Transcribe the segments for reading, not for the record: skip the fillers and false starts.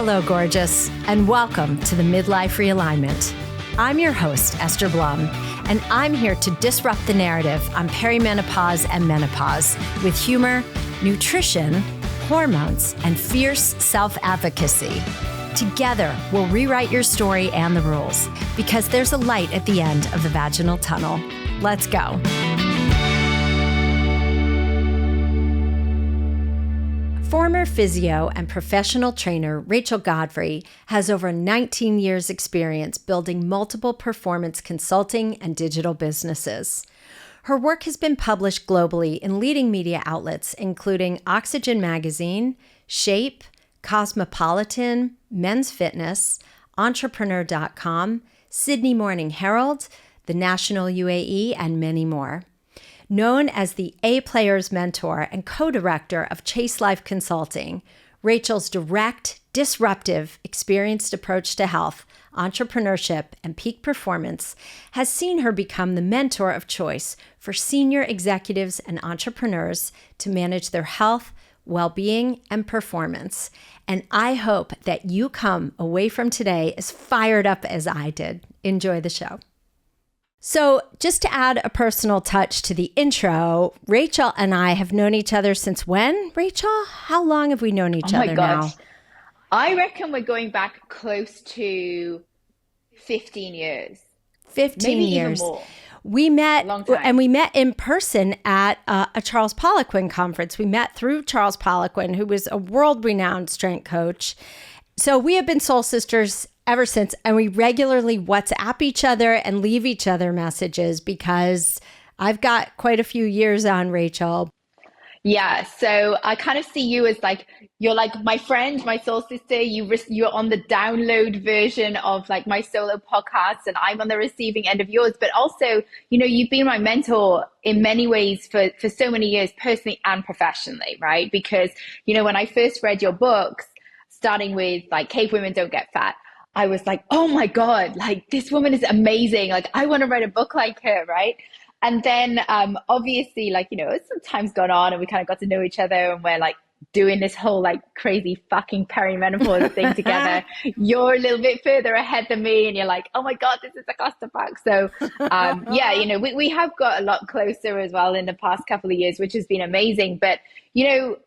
Hello, gorgeous, and welcome to the Midlife Realignment. I'm your host, Esther Blum, and I'm here to disrupt the narrative on perimenopause and menopause with humor, nutrition, hormones, and fierce self-advocacy. Together, we'll rewrite your story and the rules because there's a light at the end of the vaginal tunnel. Let's go. Former physio and professional trainer Rachel Godfrey has over 19 years' experience building multiple performance consulting and digital businesses. Her work has been published globally in leading media outlets, including Oxygen Magazine, Shape, Cosmopolitan, Men's Fitness, Entrepreneur.com, Sydney Morning Herald, the National UAE, and many more. Known as the A-Players mentor and co-director of Chase Life Consulting, Rachel's direct, disruptive, experienced approach to health, entrepreneurship, and peak performance has seen her become the mentor of choice for senior executives and entrepreneurs to manage their health, well-being, and performance. And I hope that you come away from today as fired up as I did. Enjoy the show. So just to add a personal touch to the intro, Rachel and I have known each other since when, Rachel? How long have we known each other now? I reckon we're going back close to 15 years. 15 Maybe years. Even more. We met, and we met in person at a Charles Poliquin conference. We met through Charles Poliquin, who was a world-renowned strength coach. So we have been soul sisters ever since, and we regularly WhatsApp each other and leave each other messages because I've got quite a few years on, Rachel. Yeah, so I kind of see you as like, you're like my friend, my soul sister. You're on the download version of like my solo podcast, and I'm on the receiving end of yours. But also, you know, you've been my mentor in many ways for so many years, personally and professionally, right? Because, you know, when I first read your books, starting with like Cave Women Don't Get Fat, I was like, oh my God, like this woman is amazing. Like I want to write a book like her, right? And then obviously, like, you know, as some time's gone on and we kind of got to know each other and we're like doing this whole like crazy fucking perimenopause thing together. You're a little bit further ahead than me and you're like, oh my God, this is a clusterfuck. So yeah, you know, we have got a lot closer as well in the past couple of years, which has been amazing. But, you know,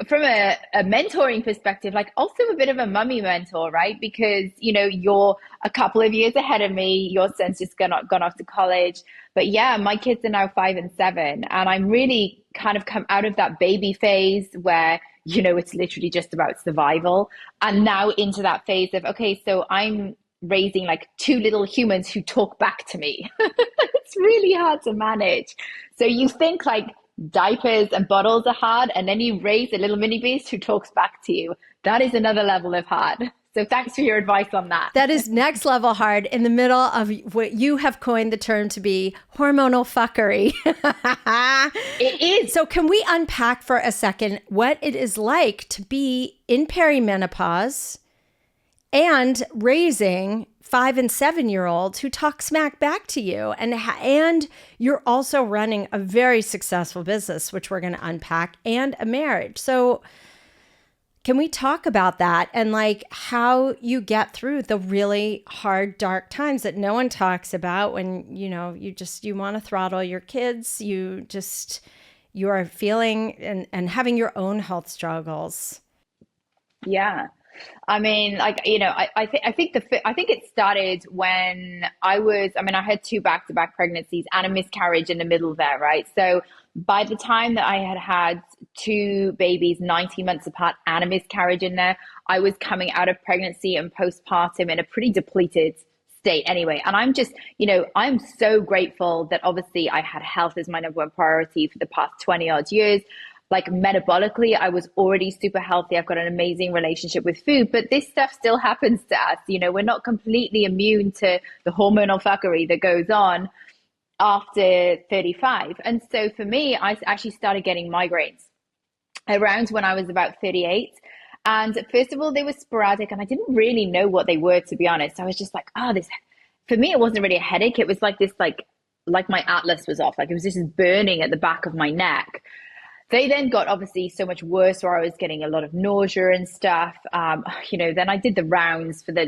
from a mentoring perspective, like also a bit of a mummy mentor, right? Because, you know, you're a couple of years ahead of me. Your son's just gone off to college. But yeah, my kids are now 5 and 7. And I'm really kind of come out of that baby phase where, you know, it's literally just about survival. And now into that phase of, okay, so I'm raising like 2 little humans who talk back to me. It's really hard to manage. So you think like, diapers and bottles are hard, and then you raise a little mini beast who talks back to you. That is another level of hard. So thanks for your advice on that. That is next level hard in the middle of what you have coined the term to be hormonal fuckery. It is. So can we unpack for a second what it is like to be in perimenopause and raising 5 and 7-year-olds who talk smack back to you, and you're also running a very successful business, which we're going to unpack, and a marriage. So can we talk about that and like how you get through the really hard, dark times that no one talks about when, you know, you want to throttle your kids, you are feeling and having your own health struggles. Yeah. I mean, like, you know, I think it started when I had 2 back-to-back pregnancies and a miscarriage in the middle there, right? So by the time that I had 2 babies 19 months apart and a miscarriage in there, I was coming out of pregnancy and postpartum in a pretty depleted state anyway. And I'm just, you know, I'm so grateful that obviously I had health as my number 1 priority for the past 20 odd years. Like metabolically, I was already super healthy. I've got an amazing relationship with food, but this stuff still happens to us. You know, we're not completely immune to the hormonal fuckery that goes on after 35. And so for me, I actually started getting migraines around when I was about 38. And first of all, they were sporadic and I didn't really know what they were, to be honest. I was just like, for me, it wasn't really a headache. It was like this, like my atlas was off. Like it was just burning at the back of my neck. They then got obviously so much worse where I was getting a lot of nausea and stuff. Then I did the rounds for the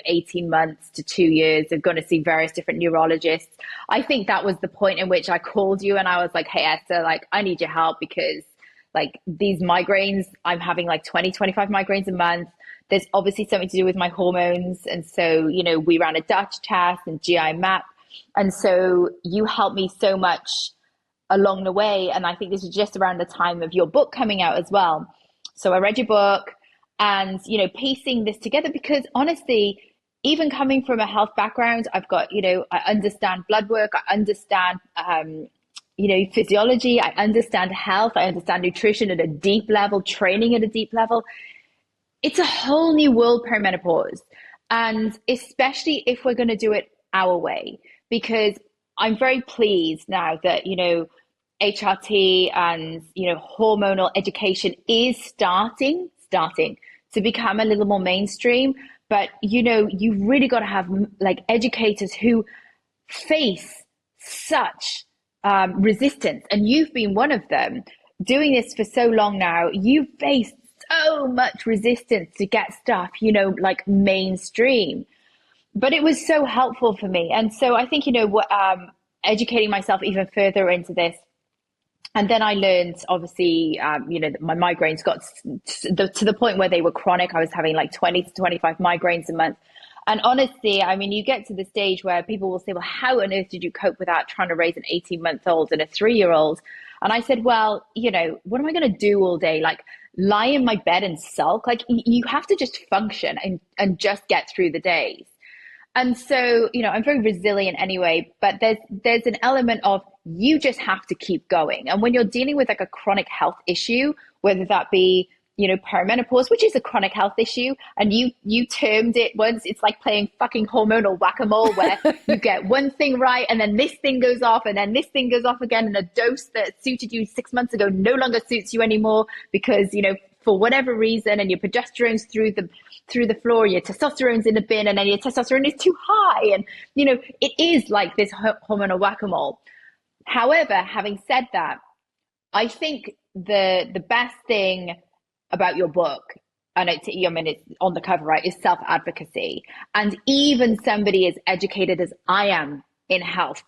18 months to 2 years of going to see various different neurologists. I think that was the point in which I called you and I was like, hey, Esther, like, I need your help because like these migraines, I'm having like 20, 25 migraines a month. There's obviously something to do with my hormones. And so, we ran a Dutch test and GI map. And so you helped me so much along the way. And I think this was just around the time of your book coming out as well. So I read your book and, piecing this together because honestly, even coming from a health background, I've got, I understand blood work, I understand, physiology, I understand health, I understand nutrition at a deep level, training at a deep level. It's a whole new world, perimenopause. And especially if we're going to do it our way, because I'm very pleased now that, HRT and, hormonal education is starting to become a little more mainstream. But, you've really got to have like educators who face such resistance. And you've been one of them doing this for so long now. You've faced so much resistance to get stuff, like mainstream. But it was so helpful for me. And so I think, educating myself even further into this. And then I learned, obviously, that my migraines got to the point where they were chronic. I was having like 20 to 25 migraines a month. And honestly, I mean, you get to the stage where people will say, well, how on earth did you cope without trying to raise an 18-month-old and a 3-year-old? And I said, well, what am I going to do all day? Like lie in my bed and sulk? Like you have to just function and just get through the days. And so, I'm very resilient anyway, but there's an element of you just have to keep going. And when you're dealing with like a chronic health issue, whether that be, perimenopause, which is a chronic health issue, and you termed it once, it's like playing fucking hormonal whack-a-mole where you get one thing right and then this thing goes off and then this thing goes off again, and a dose that suited you 6 months ago no longer suits you anymore because, for whatever reason, and your progesterone's through the floor, your testosterone's in the bin, and then your testosterone is too high. And, it is like this hormonal whack-a-mole. However, having said that, I think the best thing about your book, and it's on the cover, right, is self-advocacy. And even somebody as educated as I am in health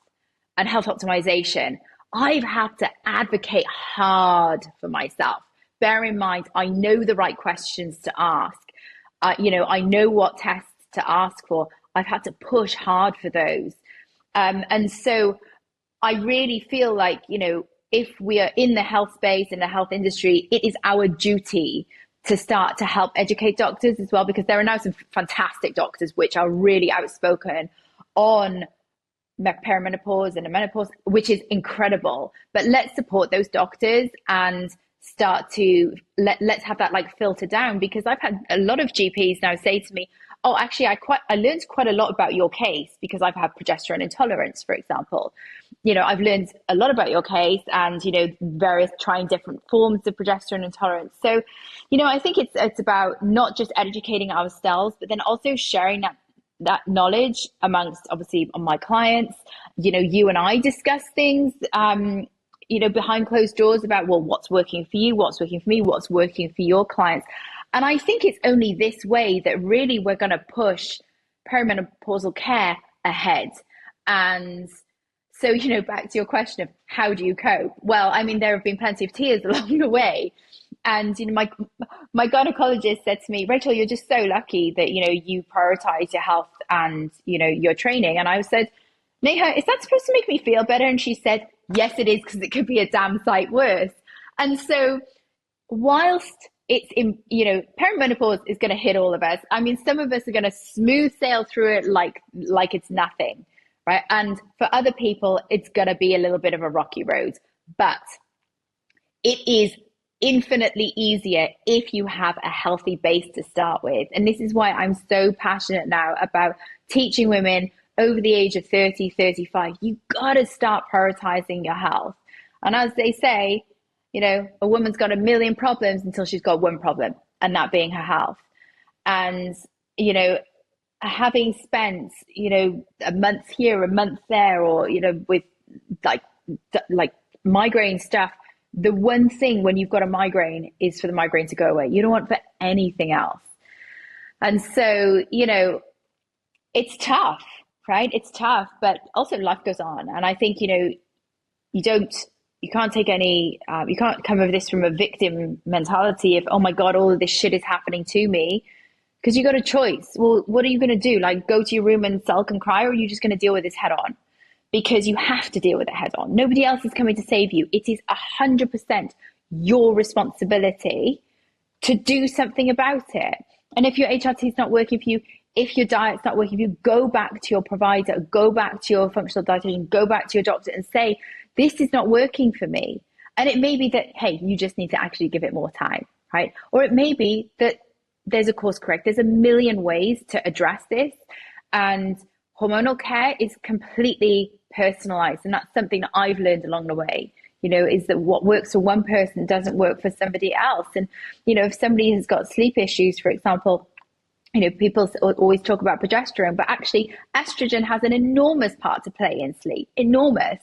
and health optimization, I've had to advocate hard for myself. Bear in mind, I know the right questions to ask. I know what tests to ask for. I've had to push hard for those. And so I really feel like, if we are in the health space, in the health industry, it is our duty to start to help educate doctors as well, because there are now some fantastic doctors which are really outspoken on perimenopause and menopause, which is incredible. But let's support those doctors and start to let's have that like filter down, because I've had a lot of GPs now say to me, oh, actually, I learned quite a lot about your case because I've had progesterone intolerance, for example. I've learned a lot about your case and, various trying different forms of progesterone intolerance. So, I think it's about not just educating ourselves, but then also sharing that knowledge amongst obviously my clients. You and I discuss things, behind closed doors about, well, what's working for you, what's working for me, what's working for your clients. And I think it's only this way that really we're going to push perimenopausal care ahead. And so, back to your question of how do you cope? Well, I mean, there have been plenty of tears along the way. And, my gynecologist said to me, Rachel, you're just so lucky that, you prioritize your health and, your training. And I said, Neha, is that supposed to make me feel better? And she said, yes, it is, because it could be a damn sight worse. And so whilst it's in, perimenopause is going to hit all of us. I mean, some of us are going to smooth sail through it like it's nothing, right? And for other people, it's going to be a little bit of a rocky road, but it is infinitely easier if you have a healthy base to start with. And this is why I'm so passionate now about teaching women over the age of 30, 35. You got to start prioritizing your health. And as they say, a woman's got a million problems until she's got one problem, and that being her health. And, having spent, a month here, a month there, or, with like migraine stuff, the one thing when you've got a migraine is for the migraine to go away. You don't want for anything else. And so, it's tough, right? It's tough, but also life goes on. And I think, you can't take you can't come over this from a victim mentality of, oh my God, all of this shit is happening to me. Because you got a choice. Well, what are you going to do? Like, go to your room and sulk and cry, or are you just going to deal with this head on? Because you have to deal with it head on. Nobody else is coming to save you. It is 100% your responsibility to do something about it. And if your HRT is not working for you, if your diet's not working for you, go back to your provider, go back to your functional dietitian, go back to your doctor and say, this is not working for me. And it may be that, hey, you just need to actually give it more time, right? Or it may be that there's a course correct. There's a million ways to address this. And hormonal care is completely personalized. And that's something that I've learned along the way, is that what works for one person doesn't work for somebody else. And, if somebody has got sleep issues, for example, people always talk about progesterone, but actually estrogen has an enormous part to play in sleep, enormous.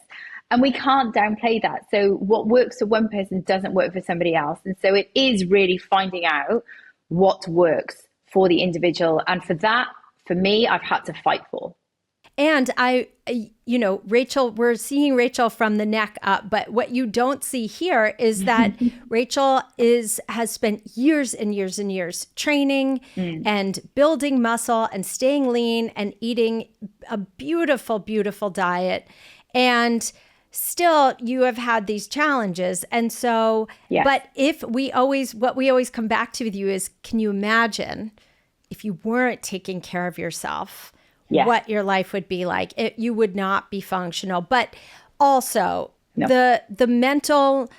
And we can't downplay that. So what works for one person doesn't work for somebody else. And so it is really finding out what works for the individual. And for that, for me, I've had to fight for. And Rachel, we're seeing Rachel from the neck up, but what you don't see here is that Rachel has spent years and years and years training and building muscle and staying lean and eating a beautiful, beautiful diet. And still you have had these challenges. And so, yes. But what we always come back to with you is, can you imagine if you weren't taking care of yourself? Yes. What your life would be like? You would not be functional. But also the mental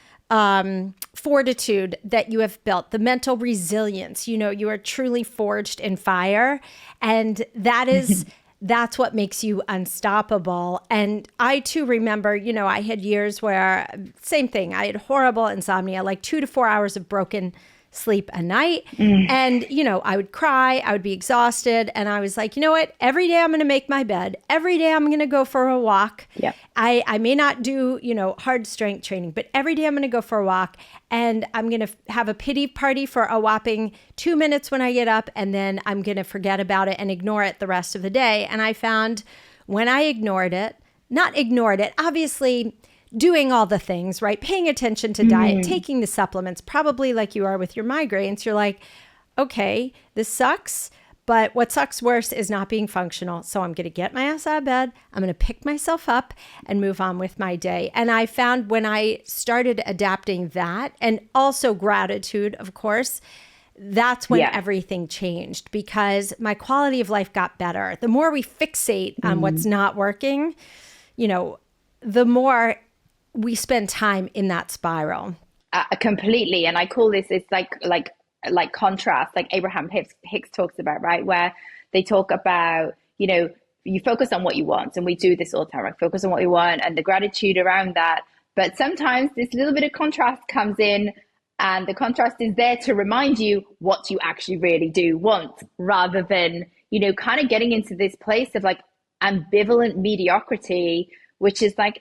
fortitude that you have built, the mental resilience, you are truly forged in fire. And that is, that's what makes you unstoppable. And I too remember, I had years where, same thing, I had horrible insomnia, like 2 to 4 hours of broken sleep a night. And, I would cry, I would be exhausted. And I was like, you know what? Every day I'm going to make my bed. Every day I'm going to go for a walk. Yep. I may not do, hard strength training, but every day I'm going to go for a walk, and I'm going to have a pity party for a whopping 2 minutes when I get up. And then I'm going to forget about it and ignore it the rest of the day. And I found when I not ignored it, obviously doing all the things, right? Paying attention to diet, taking the supplements, probably like you are with your migraines. You're like, okay, this sucks, but what sucks worse is not being functional. So I'm going to get my ass out of bed. I'm going to pick myself up and move on with my day. And I found when I started adapting that, and also gratitude, of course, that's when everything changed, because my quality of life got better. The more we fixate on what's not working, the more we spend time in that spiral. Completely. And I call this, it's like contrast, like Abraham Hicks talks about, right? Where they talk about, you focus on what you want. And we do this all the time, right? Focus on what you want and the gratitude around that. But sometimes this little bit of contrast comes in, and the contrast is there to remind you what you actually really do want, rather than, kind of getting into this place of like ambivalent mediocrity, which is like,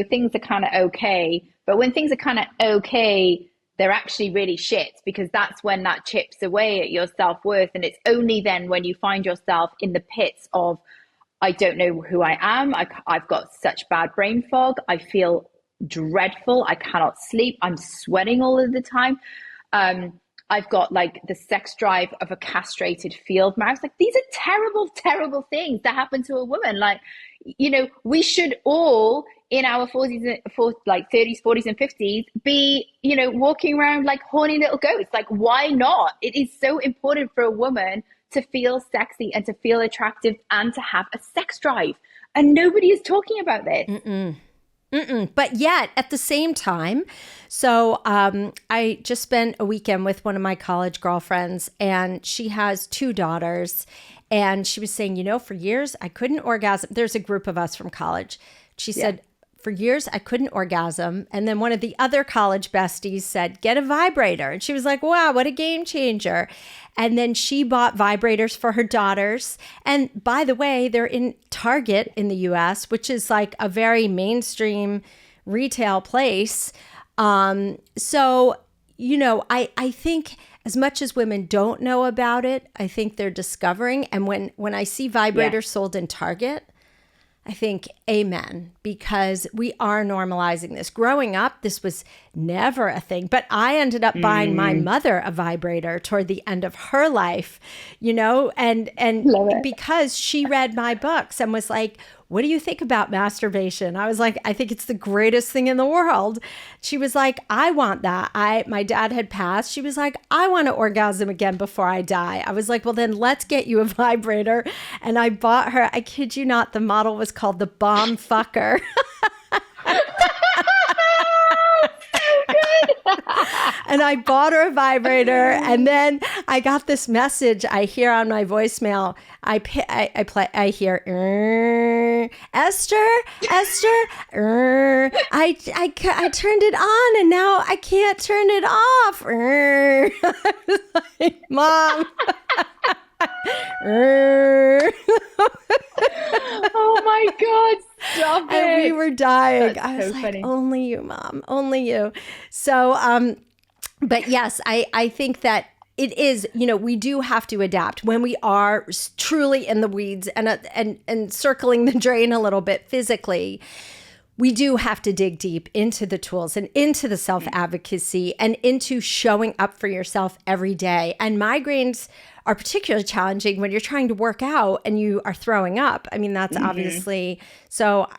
things are kind of okay. But when things are kind of okay, they're actually really shit, because that's when that chips away at your self-worth. And it's only then when you find yourself in the pits of, I don't know who I am. I've got such bad brain fog. I feel dreadful. I cannot sleep. I'm sweating all of the time. I've got like the sex drive of a castrated field mouse. Like, these are terrible, terrible things that happen to a woman. Like, we should all in our 30s, 40s and 50s be, walking around like horny little goats. Like, why not? It is so important for a woman to feel sexy and to feel attractive and to have a sex drive. And nobody is talking about this. But yet at the same time, so I just spent a weekend with one of my college girlfriends, and she has 2 daughters. And she was saying, for years I couldn't orgasm. There's a group of us from college. She said, for years I couldn't orgasm. And then one of the other college besties said, get a vibrator. And she was like, wow, what a game changer. And then she bought vibrators for her daughters. And by the way, they're in Target in the US, which is like a very mainstream retail place. So, I think as much as women don't know about it, I think they're discovering. And when I see Yeah. vibrators sold in Target, I think amen, because we are normalizing this. Growing up, this was never a thing, but I ended up buying my Mm, mother a vibrator toward the end of her life, and love it. because she read my books and was like, "What do you think about masturbation?" I was like, "I think it's the greatest thing in the world." She was like, "I want that." My dad had passed. She was like, "I want to orgasm again before I die." I was like, "Well, then let's get you a vibrator." And I bought her, I kid you not, the model was called the Bomb Fucker. And I bought her a vibrator, and then I got this message I hear on my voicemail. I hear Esther, I turned it on and now I can't turn it off. I was like, Mom. Oh my God, stop And we it. were dying. That's I was so like, funny. only you, Mom, only you. So, but yes, I think that it is, we do have to adapt when we are truly in the weeds and circling the drain a little bit physically. We do have to dig deep into the tools and into the self-advocacy and into showing up for yourself every day. And migraines are particularly challenging when you're trying to work out and you are throwing up. I mean, that's obviously, so,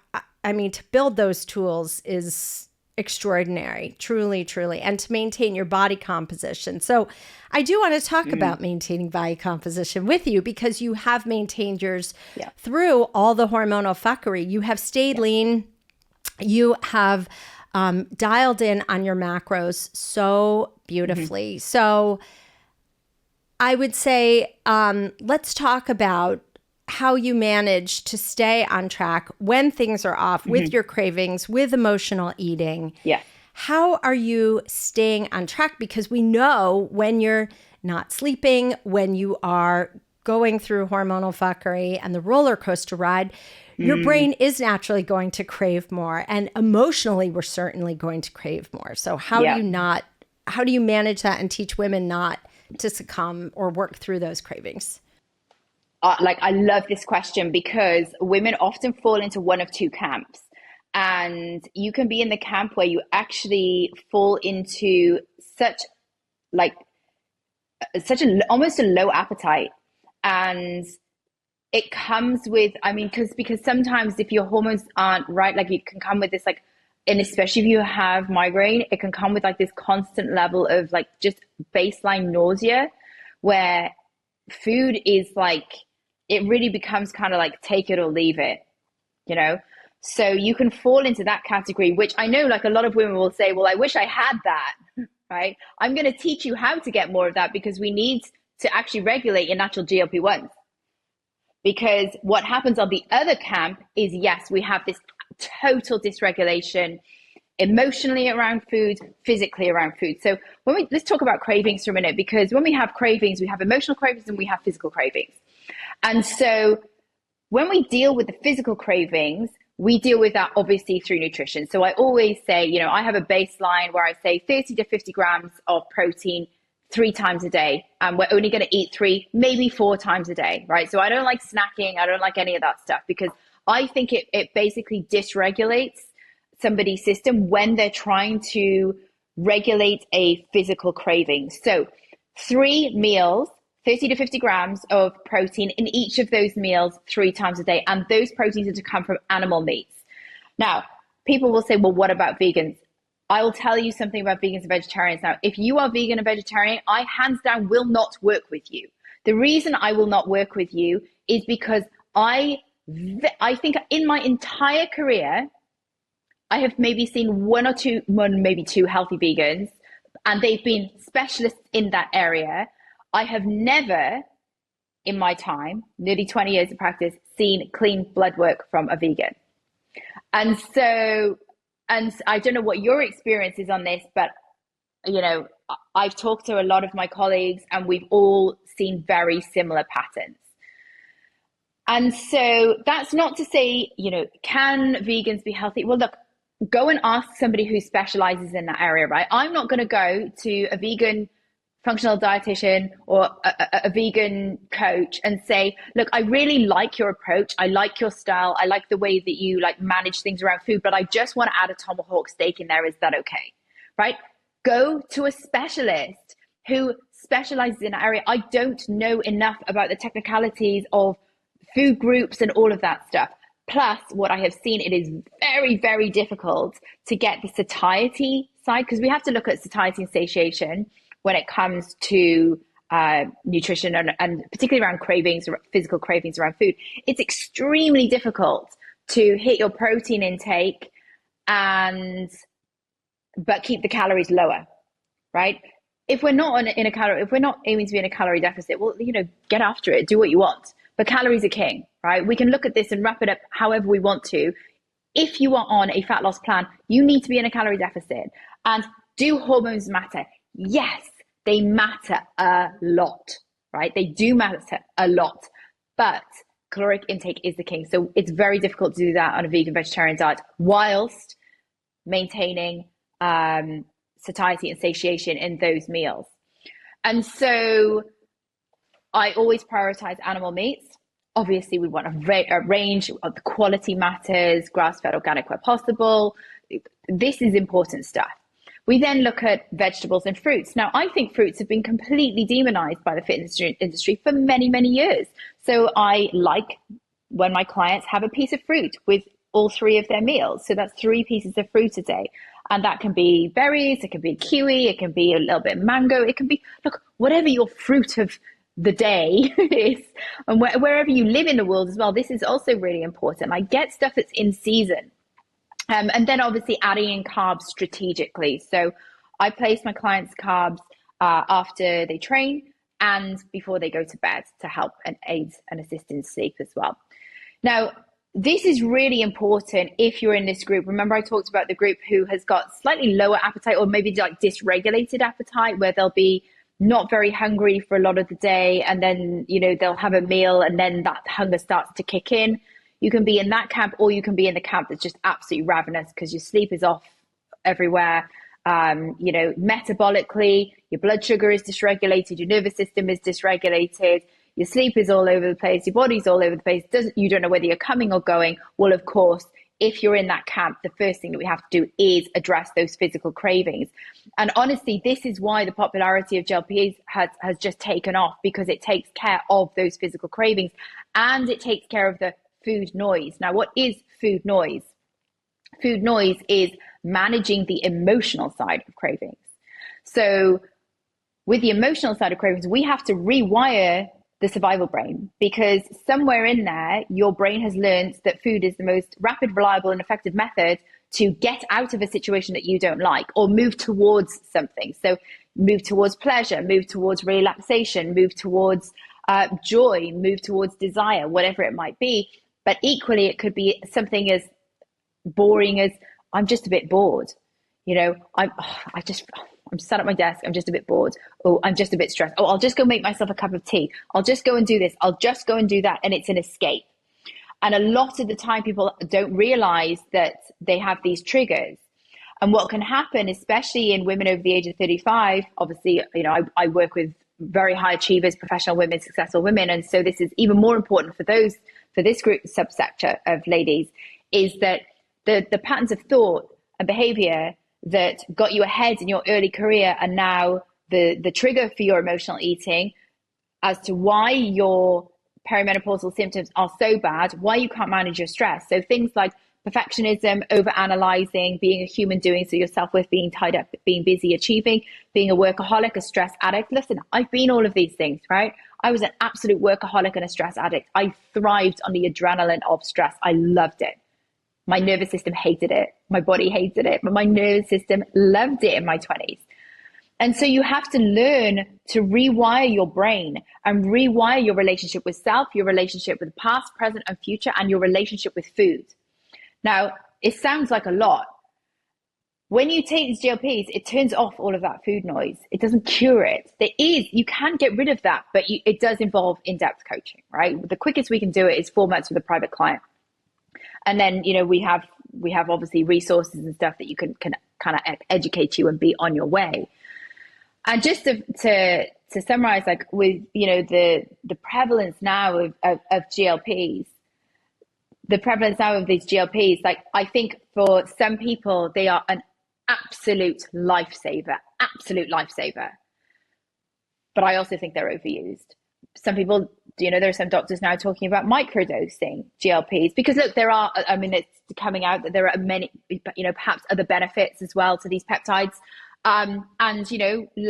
I mean, to build those tools is extraordinary, truly, truly, and to maintain your body composition. So I do want to talk about maintaining body composition with you, because you have maintained yours Yeah. through all the hormonal fuckery. You have stayed lean. You have dialed in on your macros so beautifully. So I would say, let's talk about how you manage to stay on track when things are off with your cravings, with emotional eating. Yeah. How are you staying on track? Because we know when you're not sleeping, when you are going through hormonal fuckery and the roller coaster ride, your brain is naturally going to crave more, and emotionally we're certainly going to crave more. So how Yeah. do you manage that and teach women not to succumb or work through those cravings? Like, I love this question because women often fall into one of two camps. And you can be in the camp where you actually fall into such like such a almost a low appetite. And it comes with, I mean, because sometimes if your hormones aren't right, like it can come with this like, and especially if you have migraine, it can come with like this constant level of like just baseline nausea, where food is like, it really becomes kind of like take it or leave it, you know? So you can fall into that category, which I know like a lot of women will say, well, I wish I had that, right? I'm going to teach you how to get more of that, because we need to actually regulate your natural GLP-1s. Because what happens on the other camp is, yes, we have this total dysregulation emotionally around food, physically around food. So let's talk about cravings for a minute, because when we have cravings, we have emotional cravings and we have physical cravings. And so when we deal with the physical cravings, we deal with that obviously through nutrition. So I always say, I have a baseline where I say 30 to 50 grams of protein 3 times a day. And we're only going to eat 3, maybe 4 times a day, right? So I don't like snacking. I don't like any of that stuff, because I think it basically dysregulates somebody's system when they're trying to regulate a physical craving. So 3 meals, 30 to 50 grams of protein in each of those meals 3 times a day. And those proteins are to come from animal meats. Now, people will say, well, what about vegans? I will tell you something about vegans and vegetarians. Now, if you are vegan and vegetarian, I hands down will not work with you. The reason I will not work with you is because I think in my entire career, I have maybe seen one, maybe two healthy vegans, and they've been specialists in that area. I have never, in my time, nearly 20 years of practice, seen clean blood work from a vegan. And so, and I don't know what your experience is on this, but, I've talked to a lot of my colleagues and we've all seen very similar patterns. And so that's not to say, can vegans be healthy? Well, look, go and ask somebody who specializes in that area, right? I'm not going to go to a vegan functional dietitian or a vegan coach and say, look, I really like your approach. I like your style. I like the way that you like manage things around food, but I just want to add a tomahawk steak in there. Is that okay? Right? Go to a specialist who specializes in that area. I don't know enough about the technicalities of food groups and all of that stuff. Plus, what I have seen, it is very, very difficult to get the satiety side, because we have to look at satiety and satiation when it comes to nutrition and particularly around cravings, physical cravings around food. It's extremely difficult to hit your protein intake but keep the calories lower, right? If we're not if we're not aiming to be in a calorie deficit, well, get after it, do what you want. But calories are king, right? We can look at this and wrap it up however we want to. If you are on a fat loss plan, you need to be in a calorie deficit. And do hormones matter? Yes, they matter a lot, right? They do matter a lot, but caloric intake is the king. So it's very difficult to do that on a vegan vegetarian diet whilst maintaining satiety and satiation in those meals. And so I always prioritize animal meats. Obviously, we want a range of the quality matters, grass-fed, organic where possible. This is important stuff. We then look at vegetables and fruits. Now, I think fruits have been completely demonized by the fitness industry for many, many years. So I like when my clients have a piece of fruit with all three of their meals. So that's 3 pieces of fruit a day. And that can be berries, it can be kiwi, it can be a little bit of mango, it can be, look, whatever your fruit of the day is, and wherever you live in the world as well, this is also really important. I get stuff that's in season. And then obviously adding in carbs strategically. So I place my clients' carbs after they train and before they go to bed to help and aid and assist in sleep as well. Now, this is really important if you're in this group. Remember, I talked about the group who has got slightly lower appetite or maybe like dysregulated appetite, where they'll be not very hungry for a lot of the day. And then, they'll have a meal and then that hunger starts to kick in. You can be in that camp, or you can be in the camp that's just absolutely ravenous because your sleep is off everywhere. Metabolically, your blood sugar is dysregulated, your nervous system is dysregulated, your sleep is all over the place, your body's all over the place. You don't know whether you're coming or going. Well, of course, if you're in that camp, the first thing that we have to do is address those physical cravings. And honestly, this is why the popularity of GLPs has just taken off, because it takes care of those physical cravings and it takes care of the food noise. Now, what is food noise? Food noise is managing the emotional side of cravings. So with the emotional side of cravings, we have to rewire the survival brain, because somewhere in there, your brain has learned that food is the most rapid, reliable, and effective method to get out of a situation that you don't like or move towards something. So move towards pleasure, move towards relaxation, move towards joy, move towards desire, whatever it might be. But equally, it could be something as boring as, I'm just a bit bored. I'm sat at my desk, I'm just a bit bored. Oh, I'm just a bit stressed. Oh, I'll just go make myself a cup of tea. I'll just go and do this. I'll just go and do that. And it's an escape. And a lot of the time people don't realize that they have these triggers. And what can happen, especially in women over the age of 35, obviously, I work with very high achievers, professional women, successful women. And so this is even more important for this group subsector of ladies, is that the patterns of thought and behavior that got you ahead in your early career are now the trigger for your emotional eating as to why your perimenopausal symptoms are so bad, why you can't manage your stress. So things like perfectionism, overanalyzing, being a human doing, so your self-worth being tied up, being busy achieving, being a workaholic, a stress addict. Listen, I've been all of these things, right? I was an absolute workaholic and a stress addict. I thrived on the adrenaline of stress. I loved it. My nervous system hated it. My body hated it, but my nervous system loved it in my 20s. And so you have to learn to rewire your brain and rewire your relationship with self, your relationship with past, present, and future, and your relationship with food. Now, it sounds like a lot. When you take these GLPs, it turns off all of that food noise. It doesn't cure it. You can get rid of that, but it does involve in-depth coaching, right? The quickest we can do it is 4 months with a private client. And then, we have we have obviously resources and stuff that you can kind of educate you and be on your way. And just to summarize, like with, the prevalence now of GLPs, the prevalence now of these GLPs, like I think for some people, they are an absolute lifesaver. But I also think they're overused. Some people, there are some doctors now talking about microdosing GLPs because look, it's coming out that there are many, perhaps other benefits as well to these peptides.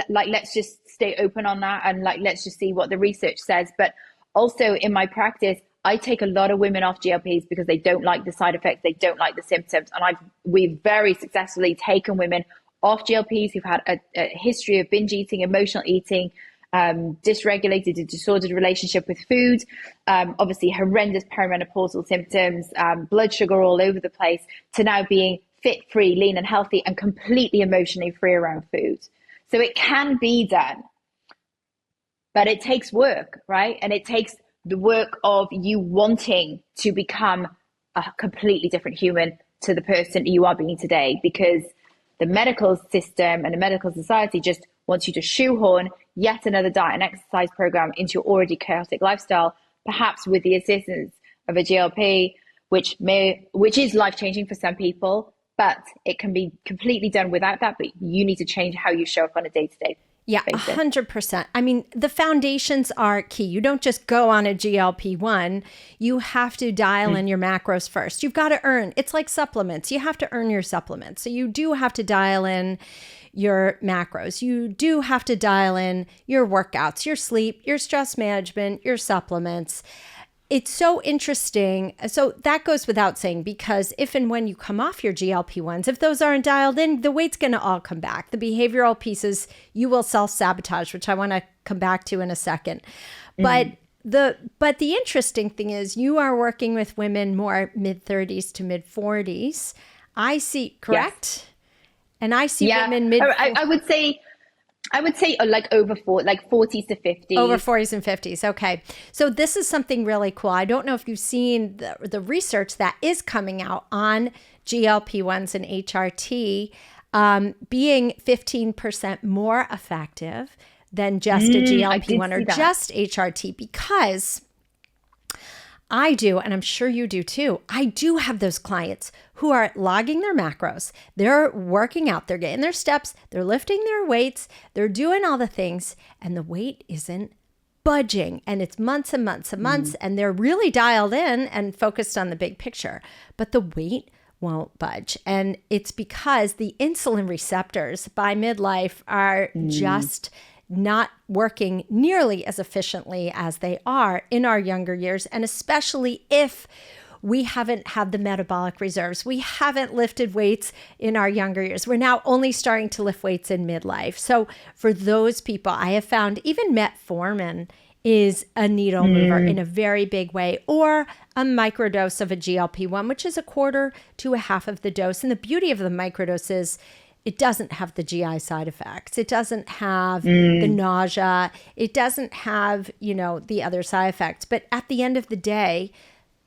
Let's just stay open on that and let's just see what the research says. But also in my practice, I take a lot of women off GLPs because they don't like the side effects, they don't like the symptoms. And we've very successfully taken women off GLPs who've had a history of binge eating, emotional eating, dysregulated and disordered relationship with food, obviously horrendous perimenopausal symptoms, blood sugar all over the place, to now being fit, free, lean and healthy and completely emotionally free around food. So it can be done, but it takes work, right? And it takes the work of you wanting to become a completely different human to the person you are being today, because the medical system and the medical society just wants you to shoehorn yet another diet and exercise program into your already chaotic lifestyle, perhaps with the assistance of a GLP, which is life-changing for some people, but it can be completely done without that. But you need to change how you show up on a day-to-day Yeah, basis. 100%. I mean, the foundations are key. You don't just go on a GLP-1. You have to dial in your macros first. You've got to earn. It's like supplements. You have to earn your supplements. So you do have to dial in your macros. You do have to dial in your workouts, your sleep, your stress management, your supplements. It's so interesting. So that goes without saying, because if and when you come off your GLP-1s, if those aren't dialed in, the weight's going to all come back. The behavioral pieces, you will self-sabotage, which I want to come back to in a second. But the interesting thing is you are working with women more mid-30s to mid-40s. I see, correct? Yes. And I see women mid. I would say like over 40s to 50s. Over 40s and 50s. Okay. So this is something really cool. I don't know if you've seen the research that is coming out on GLP-1s and HRT being 15% more effective than just a GLP-1 or just HRT, because I do, and I'm sure you do too, I do have those clients who are logging their macros. They're working out, they're getting their steps, they're lifting their weights, they're doing all the things, and the weight isn't budging. And it's months and months and months, and they're really dialed in and focused on the big picture, but the weight won't budge. And it's because the insulin receptors by midlife are just not working nearly as efficiently as they are in our younger years. And especially if we haven't had the metabolic reserves, we haven't lifted weights in our younger years. We're now only starting to lift weights in midlife. So for those people, I have found even metformin is a needle mover in a very big way, or a microdose of a GLP-1, which is a quarter to a half of the dose. And the beauty of the microdose is it doesn't have the GI side effects. It doesn't have the nausea. It doesn't have, the other side effects. But at the end of the day,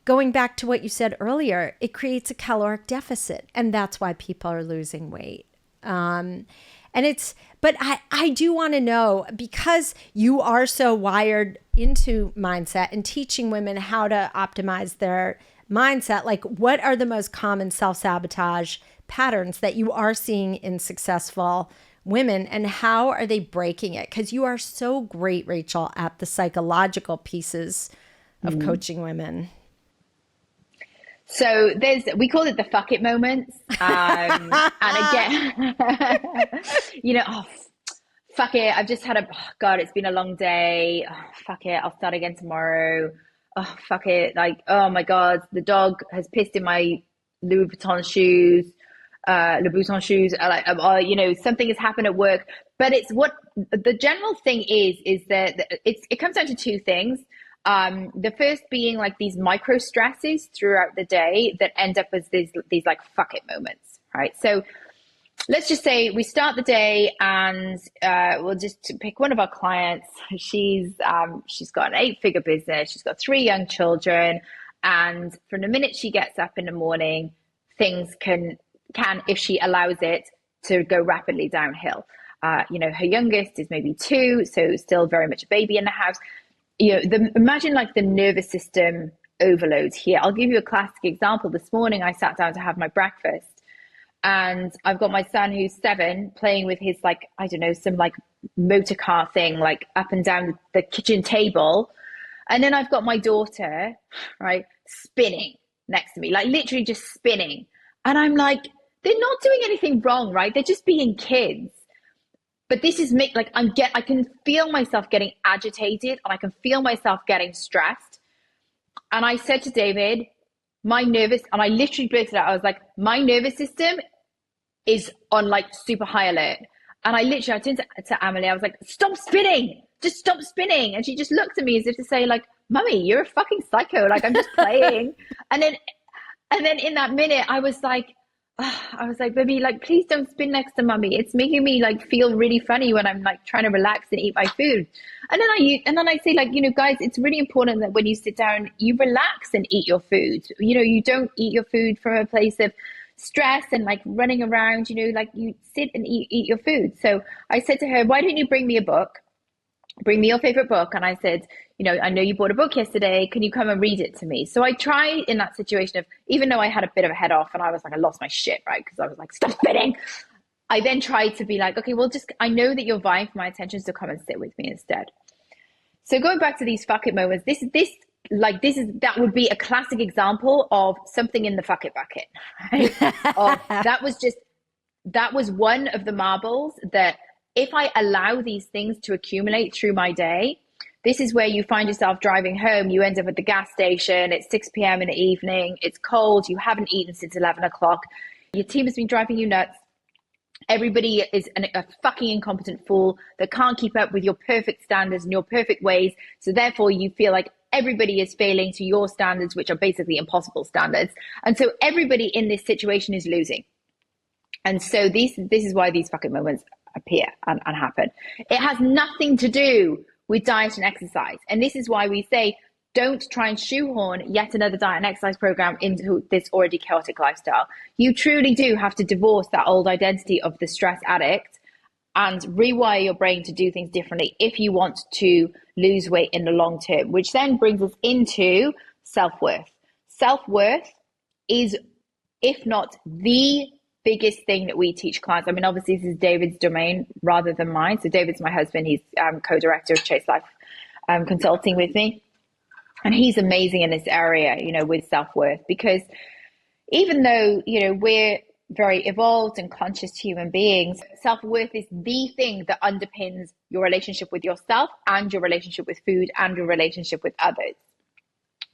going back to what you said earlier, it creates a caloric deficit. And that's why people are losing weight. But I do want to know, because you are so wired into mindset and teaching women how to optimize their mindset, like what are the most common self-sabotage patterns that you are seeing in successful women, and how are they breaking it? Because you are so great, Rachel, at the psychological pieces of coaching women. So we call it the fuck it moments. And again, fuck it. I've just had God, it's been a long day. Oh, fuck it. I'll start again tomorrow. Oh, fuck it. Like, oh my God, the dog has pissed in my Louis Vuitton shoes. Something has happened at work, but it's what the general thing is that it comes down to two things. The first being like these micro stresses throughout the day that end up as these like fuck it moments, right? So let's just say we start the day and we'll just pick one of our clients. She's got an 8-figure business. She's got 3 young children, and from the minute she gets up in the morning, things can, if she allows it to go rapidly downhill. Her youngest is maybe 2, so still very much a baby in the house. Imagine like the nervous system overloads here. I'll give you a classic example. This morning I sat down to have my breakfast, and I've got my son who's 7 playing with his, like, I don't know, some like motor car thing, like up and down the kitchen table. And then I've got my daughter, right, spinning next to me, like literally just spinning. And I'm like, they're not doing anything wrong, right? They're just being kids. But this is me, like I can feel myself getting agitated, and I can feel myself getting stressed. And I said to David, and I literally blurted out, I was like, my nervous system is on like super high alert. And I turned to Amelie, I was like, stop spinning, just stop spinning. And she just looked at me as if to say, like, Mummy, you're a fucking psycho. Like, I'm just playing. And then in that minute, I was like, baby, like, please don't spin next to Mummy. It's making me like feel really funny when I'm like trying to relax and eat my food. And then I say, like, guys, it's really important that when you sit down, you relax and eat your food. You don't eat your food from a place of stress and like running around, like you sit and eat your food. So I said to her, why don't you bring me a book? Bring me your favorite book. And I said, I know you bought a book yesterday. Can you come and read it to me? So I tried in that situation of, even though I had a bit of a head off and I was like, I lost my shit, right? Because I was like, stop spitting. I then tried to be like, okay, well, I know that you're vying for my attention, so come and sit with me instead. So going back to these fuck it moments, that would be a classic example of something in the fuck it bucket, right? That was one of the marbles that if I allow these things to accumulate through my day, this is where you find yourself driving home. You end up at the gas station. It's 6 p.m. in the evening. It's cold. You haven't eaten since 11 o'clock. Your team has been driving you nuts. Everybody is a fucking incompetent fool that can't keep up with your perfect standards and your perfect ways. So therefore you feel like everybody is failing to your standards, which are basically impossible standards. And so everybody in this situation is losing. And so this is why these fucking moments appear and happen. It has nothing to do with diet and exercise. And this is why we say, don't try and shoehorn yet another diet and exercise program into this already chaotic lifestyle. You truly do have to divorce that old identity of the stress addict and rewire your brain to do things differently if you want to lose weight in the long term, which then brings us into self-worth. Self-worth is, if not the biggest thing that we teach clients. I mean, obviously this is David's domain rather than mine. So David's my husband. He's co-director of Chase Life Consulting with me. And he's amazing in this area, with self-worth, because even though, we're very evolved and conscious human beings, self-worth is the thing that underpins your relationship with yourself and your relationship with food and your relationship with others.